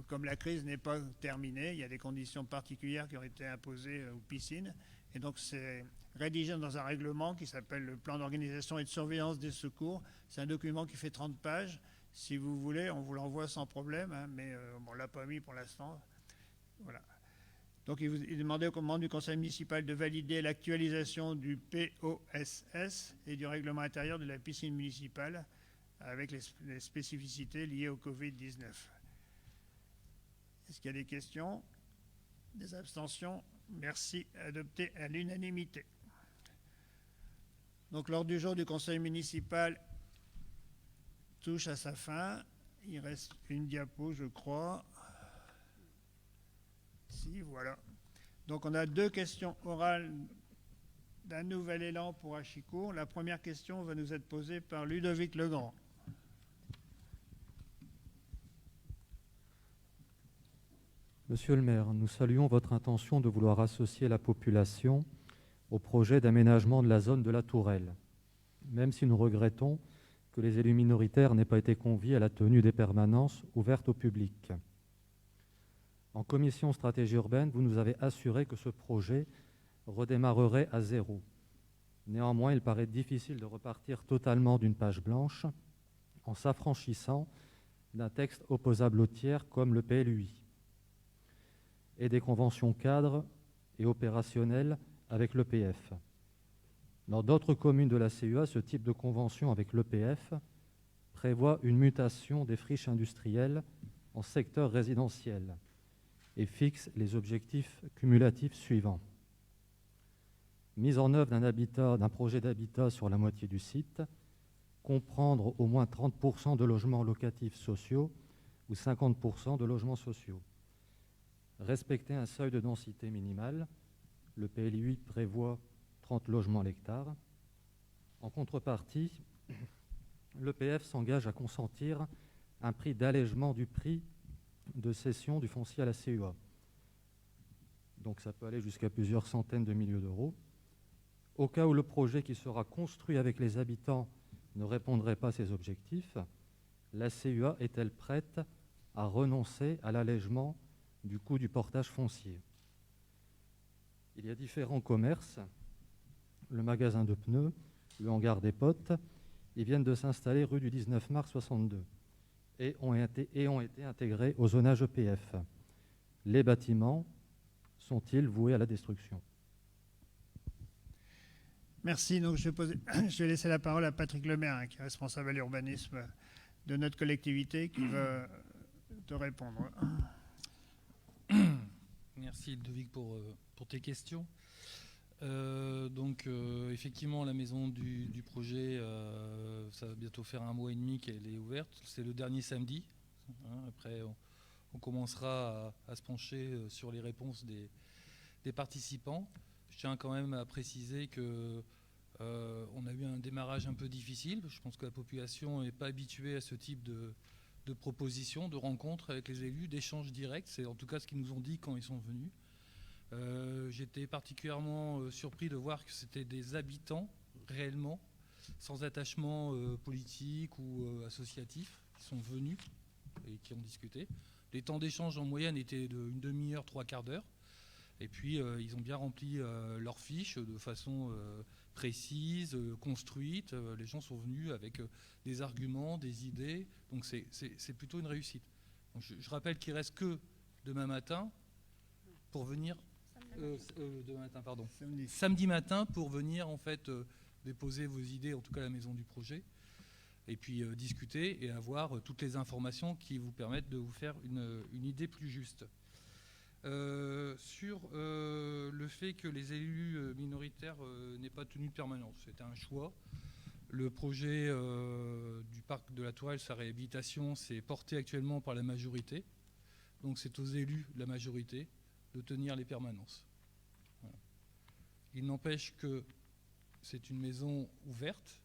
comme la crise n'est pas terminée, il y a des conditions particulières qui ont été imposées aux piscines. Et donc, c'est rédigé dans un règlement qui s'appelle le plan d'organisation et de surveillance des secours. C'est un document qui fait 30 pages. Si vous voulez, on vous l'envoie sans problème, hein, mais on ne l'a pas mis pour l'instant. Voilà. Donc, il demandait au commandant du conseil municipal de valider l'actualisation du POSS et du règlement intérieur de la piscine municipale avec les spécificités liées au Covid-19. Est-ce qu'il y a des questions? Des abstentions? Merci. Adopté à l'unanimité. Donc, l'ordre du jour du conseil municipal touche à sa fin. Il reste une diapo, je crois. Si, voilà. Donc, on a 2 questions orales d'un nouvel élan pour Achicourt. La première question va nous être posée par Ludovic Legrand. Monsieur le maire, nous saluons votre intention de vouloir associer la population au projet d'aménagement de la zone de la Tourelle, même si nous regrettons que les élus minoritaires n'aient pas été conviés à la tenue des permanences ouvertes au public. En commission stratégie urbaine, vous nous avez assuré que ce projet redémarrerait à zéro. Néanmoins, il paraît difficile de repartir totalement d'une page blanche en s'affranchissant d'un texte opposable au tiers comme le PLUI et des conventions cadres et opérationnelles avec l'EPF. Dans d'autres communes de la CEA, ce type de convention avec l'EPF prévoit une mutation des friches industrielles en secteur résidentiel et fixe les objectifs cumulatifs suivants. Mise en œuvre d'un projet d'habitat sur la moitié du site, comprendre au moins 30% de logements locatifs sociaux ou 50% de logements sociaux. Respecter un seuil de densité minimale, le PLUI prévoit 30 logements à l'hectare. En contrepartie, l'EPF s'engage à consentir un prix d'allègement du prix de cession du foncier à la CEA. Donc ça peut aller jusqu'à plusieurs centaines de milliers d'euros. Au cas où le projet qui sera construit avec les habitants ne répondrait pas à ces objectifs, la CEA est-elle prête à renoncer à l'allègement du coût du portage foncier? Il y a différents commerces, le magasin de pneus, le hangar des potes, ils viennent de s'installer rue du 19 mars 62 et ont été intégrés au zonage EPF. Les bâtiments sont-ils voués à la destruction? Merci. Donc, je vais laisser la parole à Patrick Lemaire, hein, qui est responsable à l'urbanisme de notre collectivité, qui va te répondre. Merci Ludovic pour tes questions. Effectivement, la maison du projet, ça va bientôt faire 1 mois et demi qu'elle est ouverte. C'est le dernier samedi. Hein. Après, on commencera à se pencher sur les réponses des participants. Je tiens quand même à préciser que on a eu un démarrage un peu difficile. Je pense que la population n'est pas habituée à ce type de propositions, de rencontres avec les élus, d'échanges directs. C'est en tout cas ce qu'ils nous ont dit quand ils sont venus. J'étais particulièrement surpris de voir que c'était des habitants réellement, sans attachement politique ou associatif, qui sont venus et qui ont discuté. Les temps d'échange en moyenne étaient d'une demi-heure, 3/4 d'heure. Et puis ils ont bien rempli leurs fiches de façon précise, construite. Les gens sont venus avec des arguments, des idées. Donc c'est plutôt une réussite. Donc, je rappelle qu'il ne reste que demain matin pour venir... samedi matin pour venir en fait déposer vos idées, en tout cas à la maison du projet. et puis discuter et avoir toutes les informations qui vous permettent de vous faire une idée plus juste. Sur le fait que les élus minoritaires n'aient pas tenu de permanence, c'était un choix. Le projet du parc de la Tourelle, sa réhabilitation, c'est porté actuellement par la majorité. Donc c'est aux élus de la majorité de tenir les permanences. Voilà. Il n'empêche que c'est une maison ouverte.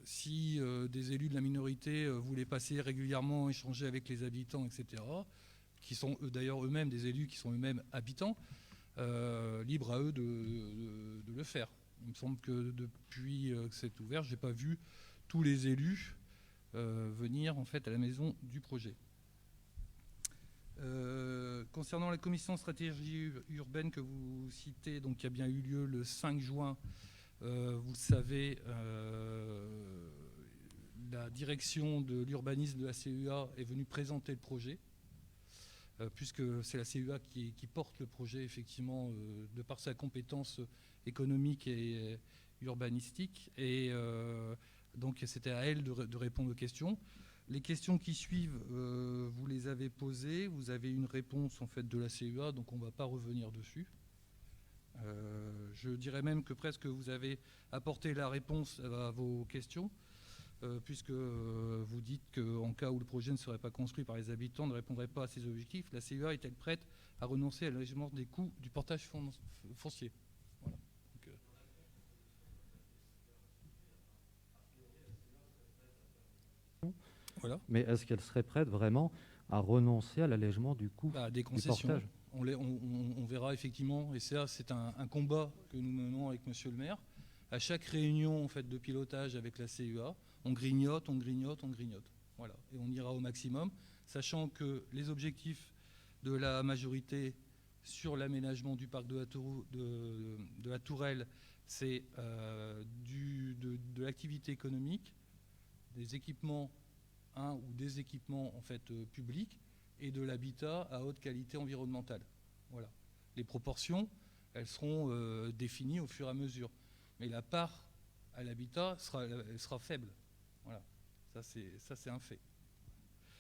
Si des élus de la minorité voulaient passer régulièrement, échanger avec les habitants, etc., qui sont d'ailleurs eux-mêmes des élus qui sont eux-mêmes habitants, libre à eux de le faire. Il me semble que depuis que c'est ouvert, je n'ai pas vu tous les élus venir en fait à la maison du projet. Concernant la commission de stratégie urbaine que vous citez, donc qui a bien eu lieu le 5 juin, vous le savez, la direction de l'urbanisme de la CEA est venue présenter le projet, puisque c'est la CEA qui porte le projet, effectivement, de par sa compétence économique et urbanistique. Et donc c'était à elle de répondre aux questions. Les questions qui suivent, vous les avez posées. Vous avez une réponse en fait de la CEA, donc on ne va pas revenir dessus. Je dirais même que presque vous avez apporté la réponse à vos questions, puisque vous dites qu'en cas où le projet ne serait pas construit par les habitants, ne répondrait pas à ces objectifs, la CEA est-elle prête à renoncer à l'allègement des coûts du portage foncier? Voilà. Donc, voilà. Mais est-ce qu'elle serait prête vraiment à renoncer à l'allègement du coût des concessions. du portage? On verra effectivement, et ça c'est un combat que nous menons avec Monsieur le maire. À chaque réunion en fait, de pilotage avec la CEA, on grignote, on grignote, on grignote. Voilà. Et on ira au maximum, sachant que les objectifs de la majorité sur l'aménagement du parc de la Tourelle, c'est de l'activité économique, des équipements, ou des équipements en fait, publics, et de l'habitat à haute qualité environnementale. Voilà. Les proportions, elles seront définies au fur et à mesure. Mais la part à l'habitat sera faible. Voilà. Ça, c'est un fait.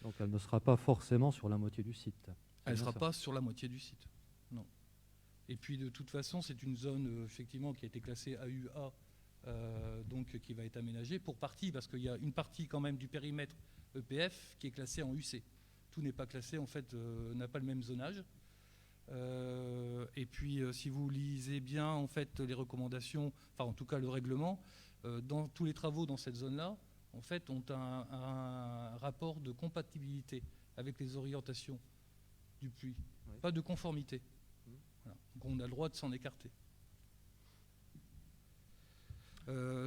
Donc elle ne sera pas forcément sur la moitié du site. Elle ne sera pas sur la moitié du site. Non. Et puis de toute façon, c'est une zone effectivement qui a été classée AUA, donc qui va être aménagée pour partie, parce qu'il y a une partie quand même du périmètre EPF qui est classée en UC. Tout n'est pas classé, en fait, n'a pas le même zonage. Et puis, si vous lisez bien, en fait, les recommandations, enfin, en tout cas, le règlement, dans tous les travaux dans cette zone-là, en fait, ont un rapport de compatibilité avec les orientations du puits, oui. Pas de conformité. Voilà. Donc, on a le droit de s'en écarter.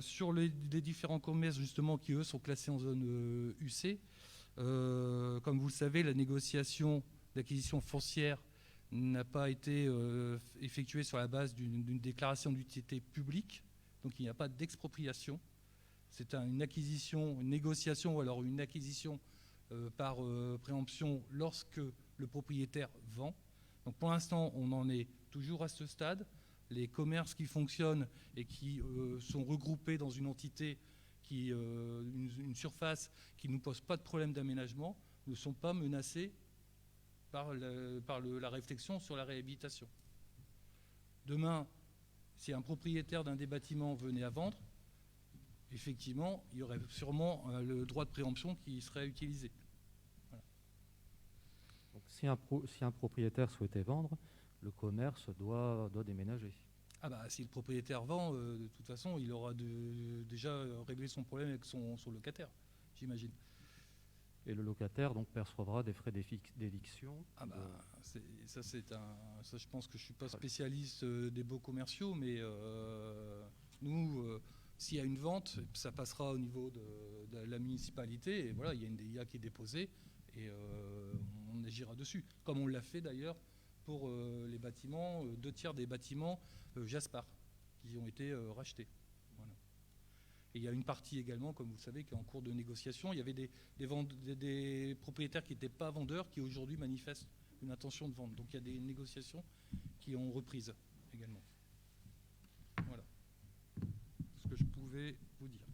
Sur les différents commerces, justement, qui, eux, sont classés en zone UC, comme vous le savez, la négociation d'acquisition foncière n'a pas été effectuée sur la base d'une déclaration d'utilité publique, donc il n'y a pas d'expropriation. C'est une acquisition, une négociation ou alors une acquisition par préemption lorsque le propriétaire vend. Donc pour l'instant, on en est toujours à ce stade. Les commerces qui fonctionnent et qui sont regroupés dans une entité, une surface qui ne nous pose pas de problème d'aménagement, ne sont pas menacés par la réflexion sur la réhabilitation. Demain, si un propriétaire d'un des bâtiments venait à vendre, effectivement, il y aurait sûrement le droit de préemption qui serait utilisé. Voilà. Donc, si un propriétaire souhaitait vendre, le commerce doit déménager. Ah bah, si le propriétaire vend, de toute façon, il aura déjà réglé son problème avec son locataire, j'imagine. Et le locataire donc percevra des frais d'éviction. Ah bah, ça, je pense que je ne suis pas spécialiste des baux commerciaux, mais nous, s'il y a une vente, ça passera au niveau de la municipalité. Et voilà, il y a une DIA qui est déposée et on agira dessus. Comme on l'a fait d'ailleurs pour les bâtiments, 2/3 des bâtiments Jaspar qui ont été rachetés. Voilà. Et il y a une partie également, comme vous le savez, qui est en cours de négociation. Il y avait des propriétaires qui n'étaient pas vendeurs qui aujourd'hui manifestent une intention de vendre. Donc il y a des négociations qui ont reprise également. Voilà ce que je pouvais vous dire.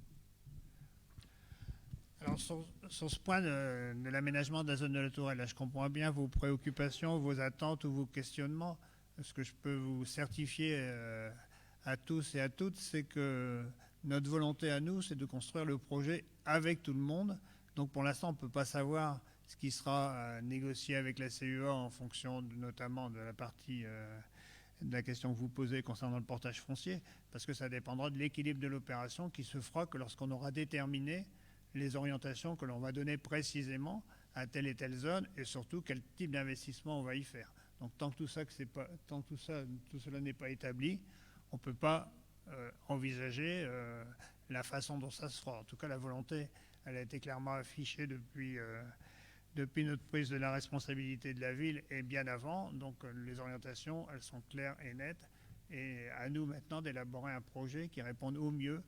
Alors, sur ce point de l'aménagement de la zone de la Tourelle, là, je comprends bien vos préoccupations, vos attentes ou vos questionnements. Ce que je peux vous certifier à tous et à toutes, c'est que notre volonté à nous, c'est de construire le projet avec tout le monde. Donc pour l'instant, on ne peut pas savoir ce qui sera négocié avec la CEA en fonction notamment de la partie de la question que vous posez concernant le portage foncier, parce que ça dépendra de l'équilibre de l'opération qui se fera que lorsqu'on aura déterminé les orientations que l'on va donner précisément à telle et telle zone et surtout quel type d'investissement on va y faire. Donc tant que tout cela n'est pas établi, on ne peut pas envisager la façon dont ça se fera. En tout cas, la volonté, elle a été clairement affichée depuis notre prise de la responsabilité de la ville et bien avant. Donc les orientations, elles sont claires et nettes. Et à nous maintenant d'élaborer un projet qui réponde au mieux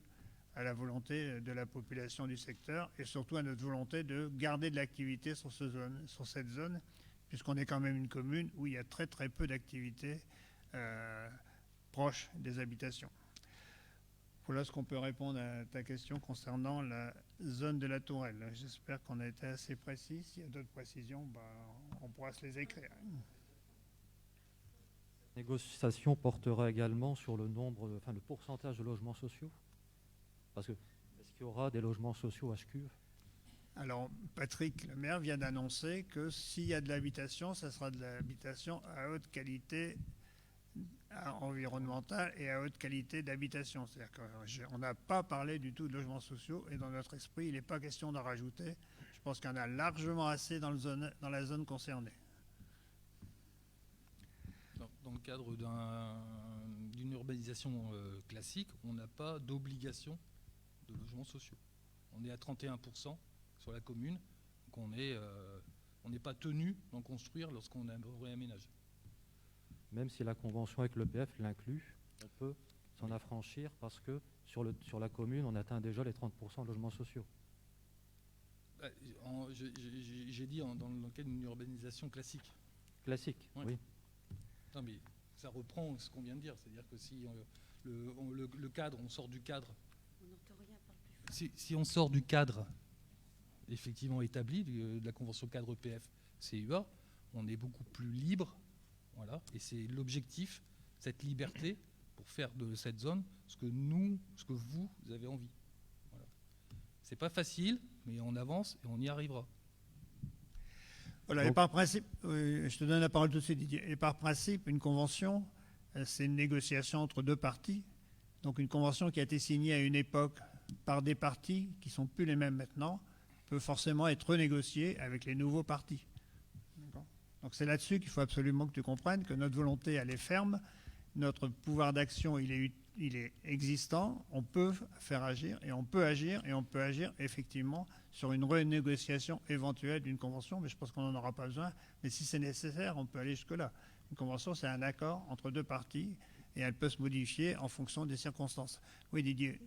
à la volonté de la population du secteur et surtout à notre volonté de garder de l'activité sur cette zone, puisqu'on est quand même une commune où il y a très très peu d'activités proches des habitations. Voilà ce qu'on peut répondre à ta question concernant la zone de la Tourelle. J'espère qu'on a été assez précis. S'il y a d'autres précisions, on pourra se les écrire. La négociation portera également sur le pourcentage de logements sociaux. Parce que est-ce qu'il y aura des logements sociaux HQE? Alors, Patrick le maire vient d'annoncer que s'il y a de l'habitation, ça sera de l'habitation à haute qualité environnementale et à haute qualité d'habitation. C'est-à-dire qu'on n'a pas parlé du tout de logements sociaux et dans notre esprit, il n'est pas question d'en rajouter. Je pense qu'il y en a largement assez dans la zone concernée. Dans le cadre d'une urbanisation classique, on n'a pas d'obligation de logements sociaux. On est à 31% sur la commune, donc on n'est pas tenu d'en construire lorsqu'on réaménage. Même si la convention avec l'EPF l'inclut, on peut s'en affranchir parce que sur la commune, on atteint déjà les 30% de logements sociaux. J'ai dit dans le cadre d'une urbanisation classique. Classique, ouais. Oui. Non, mais ça reprend ce qu'on vient de dire, c'est-à-dire que si le cadre, on sort du cadre. Si on sort du cadre effectivement établi de la convention cadre EPF-CUA, on est beaucoup plus libre. Voilà, et c'est l'objectif, cette liberté, pour faire de cette zone ce que vous avez envie. Voilà. C'est pas facile, mais on avance et on y arrivera. Voilà, et par principe, je te donne la parole tout de suite, Didier. Et par principe, une convention, c'est une négociation entre deux parties. Donc une convention qui a été signée à une époque par des partis qui ne sont plus les mêmes maintenant, peut forcément être renégociée avec les nouveaux partis. Donc c'est là-dessus qu'il faut absolument que tu comprennes que notre volonté, elle est ferme, notre pouvoir d'action, il est existant, on peut faire agir, et on peut agir effectivement sur une renégociation éventuelle d'une convention, mais je pense qu'on n'en aura pas besoin. Mais si c'est nécessaire, on peut aller jusque-là. Une convention, c'est un accord entre deux parties, et elle peut se modifier en fonction des circonstances. Oui, Didier.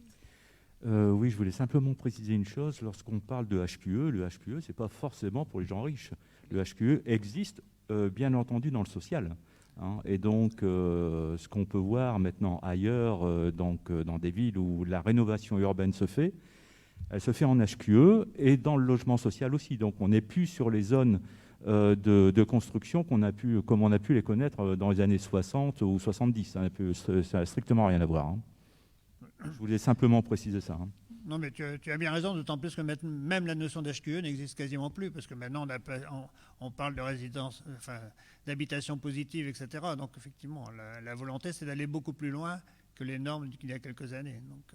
Oui, je voulais simplement préciser une chose. Lorsqu'on parle de HQE, le HQE, ce n'est pas forcément pour les gens riches. Le HQE existe, bien entendu, dans le social. Hein. Et donc, ce qu'on peut voir maintenant ailleurs, dans des villes où la rénovation urbaine se fait, elle se fait en HQE et dans le logement social aussi. Donc, on n'est plus sur les zones de construction comme on a pu les connaître dans les années 60 ou 70. Ça n'a strictement rien à voir. Hein. Je voulais simplement préciser ça. Hein. Non, mais tu as bien raison, d'autant plus que même la notion d'HQE n'existe quasiment plus, parce que maintenant on parle de résidence, d'habitation positive, etc. Donc effectivement, la volonté, c'est d'aller beaucoup plus loin que les normes d'il y a quelques années. Donc,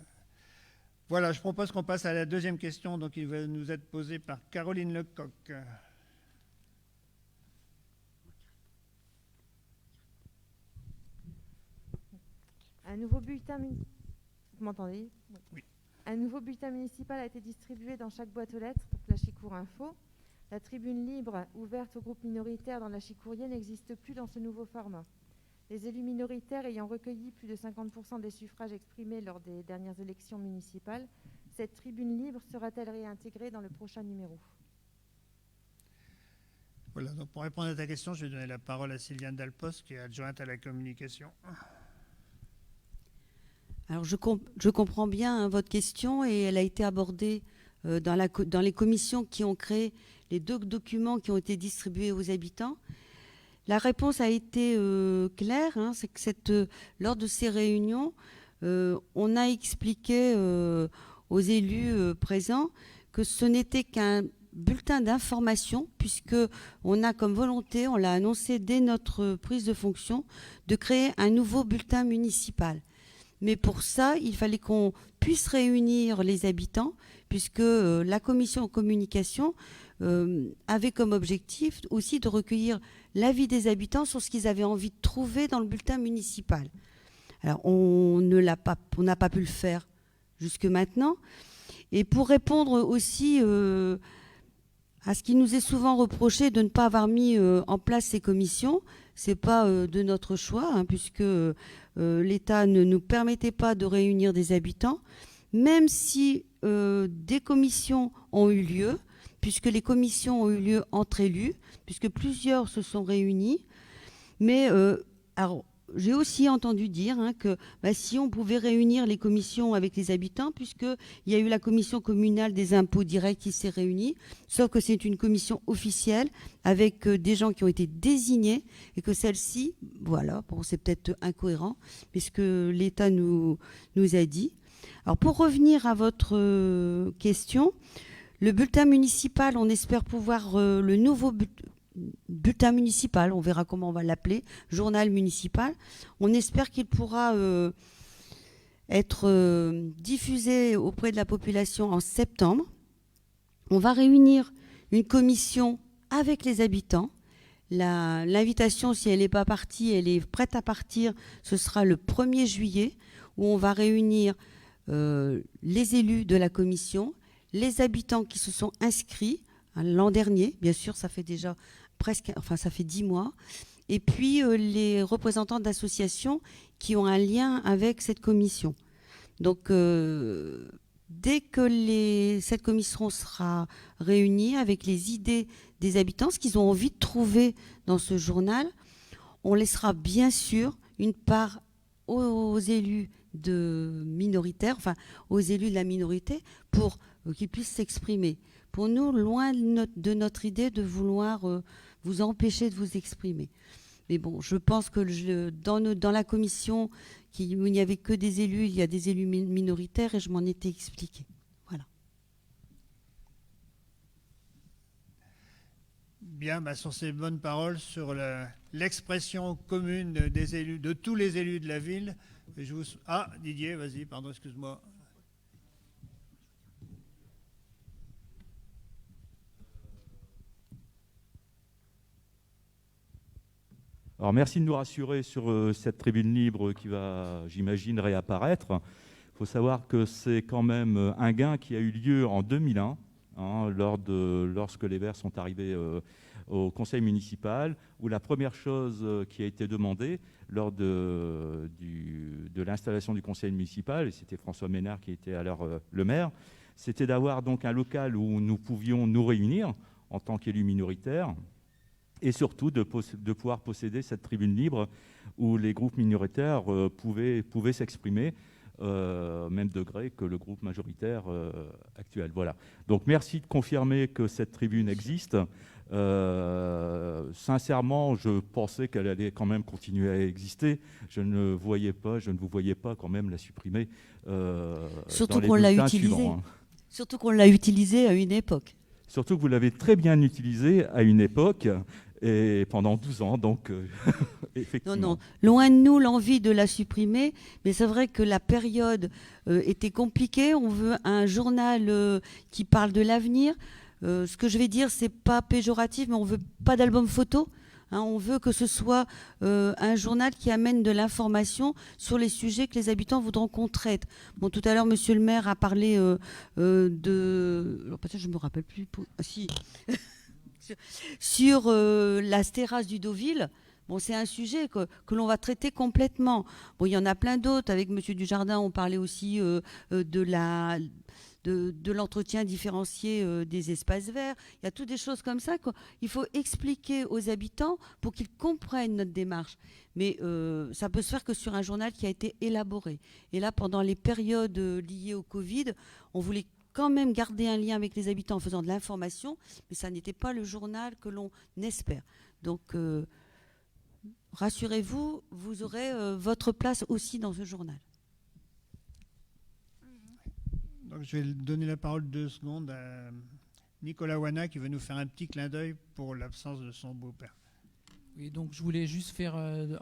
voilà, je propose qu'on passe à la deuxième question, donc il va nous être posée par Caroline Lecoq. Un nouveau bulletin municipal. Vous m'entendez? Oui. Un nouveau bulletin municipal a été distribué dans chaque boîte aux lettres, donc la Chicour Info. La tribune libre ouverte aux groupes minoritaires dans la Chicourienne n'existe plus dans ce nouveau format. Les élus minoritaires ayant recueilli plus de 50% des suffrages exprimés lors des dernières élections municipales, cette tribune libre sera-t-elle réintégrée dans le prochain numéro? Voilà, donc pour répondre à ta question, je vais donner la parole à Sylviane Dalpos, qui est adjointe à la communication. Alors je comprends bien votre question et elle a été abordée dans les commissions qui ont créé les 2 documents qui ont été distribués aux habitants. La réponse a été claire, hein, c'est que lors de ces réunions, on a expliqué aux élus présents que ce n'était qu'un bulletin d'information, puisque on a comme volonté, on l'a annoncé dès notre prise de fonction, de créer un nouveau bulletin municipal. Mais pour ça, il fallait qu'on puisse réunir les habitants, puisque la commission communication avait comme objectif aussi de recueillir l'avis des habitants sur ce qu'ils avaient envie de trouver dans le bulletin municipal. Alors, on n'a pas pu le faire jusque maintenant. Et pour répondre aussi à ce qui nous est souvent reproché de ne pas avoir mis en place ces commissions, ce n'est pas de notre choix, hein, puisque l'État ne nous permettait pas de réunir des habitants, même si des commissions ont eu lieu, puisque les commissions ont eu lieu entre élus, puisque plusieurs se sont réunis. Mais alors, j'ai aussi entendu dire que si on pouvait réunir les commissions avec les habitants, puisqu'il y a eu la commission communale des impôts directs qui s'est réunie, sauf que c'est une commission officielle avec des gens qui ont été désignés, et que celle-ci, voilà, bon, c'est peut-être incohérent, mais ce que l'État nous a dit. Alors, pour revenir à votre question, le bulletin municipal, on espère pouvoir, le nouveau bulletin municipal, on verra comment on va l'appeler, journal municipal, on espère qu'il pourra être diffusé auprès de la population en septembre. On va réunir une commission avec les habitants. L'invitation, si elle n'est pas partie, elle est prête à partir, ce sera le 1er juillet, où on va réunir les élus de la commission, les habitants qui se sont inscrits l'an dernier, bien sûr, ça fait déjà ça fait 10 mois, et puis les représentants d'associations qui ont un lien avec cette commission. Donc, dès que cette commission sera réunie avec les idées des habitants, ce qu'ils ont envie de trouver dans ce journal, on laissera bien sûr une part aux élus minoritaires, enfin aux élus de la minorité, pour qu'ils puissent s'exprimer. Pour nous, loin de notre idée de vouloir vous empêcher de vous exprimer. Mais bon, je pense que dans la commission, où il n'y avait que des élus, il y a des élus minoritaires, et je m'en étais expliqué. Voilà. Bien, sur ces bonnes paroles sur l'expression commune des élus, de tous les élus de la ville, Didier, vas-y, pardon, excuse-moi. Alors merci de nous rassurer sur cette tribune libre qui va, j'imagine, réapparaître. Il faut savoir que c'est quand même un gain qui a eu lieu en 2001, lorsque les Verts sont arrivés au conseil municipal, où la première chose qui a été demandée lors de l'installation du conseil municipal, et c'était François Ménard qui était alors le maire, c'était d'avoir donc un local où nous pouvions nous réunir en tant qu'élus minoritaires, et surtout de pouvoir posséder cette tribune libre où les groupes minoritaires pouvaient s'exprimer au même degré que le groupe majoritaire actuel. Voilà. Donc merci de confirmer que cette tribune existe. Sincèrement, je pensais qu'elle allait quand même continuer à exister. Je ne vous voyais pas quand même la supprimer. Surtout qu'on l'a utilisée. Surtout qu'on l'a utilisée à une époque. Surtout que vous l'avez très bien utilisée à une époque et pendant 12 ans, donc effectivement. Non, loin de nous l'envie de la supprimer, mais c'est vrai que la période était compliquée. On veut un journal qui parle de l'avenir. Ce que je vais dire, c'est pas péjoratif, mais on veut pas d'album photo. On veut que ce soit un journal qui amène de l'information sur les sujets que les habitants voudront qu'on traite. Bon, tout à l'heure, monsieur le maire a parlé de... Alors, peut-être je ne me rappelle plus. Si. Sur la terrasse du Deauville. Bon, c'est un sujet que l'on va traiter complètement. Bon, il y en a plein d'autres. Avec monsieur Dujardin, on parlait aussi de l'entretien différencié des espaces verts. Il y a toutes des choses comme ça qu'il faut expliquer aux habitants pour qu'ils comprennent notre démarche. Mais ça peut se faire que sur un journal qui a été élaboré. Et là, pendant les périodes liées au Covid, on voulait quand même garder un lien avec les habitants en faisant de l'information, mais ça n'était pas le journal que l'on espère. Donc, rassurez-vous, vous aurez votre place aussi dans ce journal. Donc, je vais donner la parole 2 secondes à Nicolas Wana qui veut nous faire un petit clin d'œil pour l'absence de son beau-père. Oui, donc je voulais juste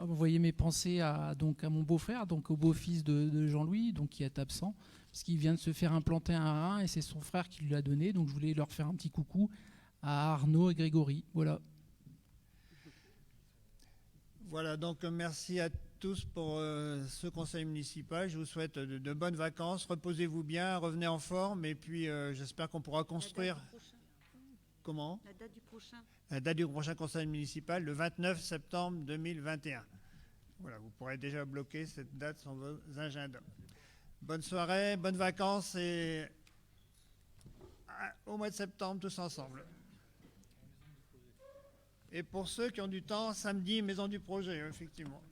envoyer mes pensées à mon beau-frère, donc au beau-fils de Jean-Louis, donc qui est absent, parce qu'il vient de se faire implanter un rein et c'est son frère qui lui l'a donné. Donc je voulais leur faire un petit coucou à Arnaud et Grégory. Voilà. Voilà, donc merci à tous pour ce conseil municipal. Je vous souhaite de bonnes vacances. Reposez-vous bien, revenez en forme et puis j'espère qu'on pourra construire. Comment ? La date du prochain. La date du prochain conseil municipal, le 29 septembre 2021. Voilà, vous pourrez déjà bloquer cette date sur vos agendas. Bonne soirée, bonnes vacances et au mois de septembre tous ensemble. Et pour ceux qui ont du temps, samedi, Maison du Projet, effectivement.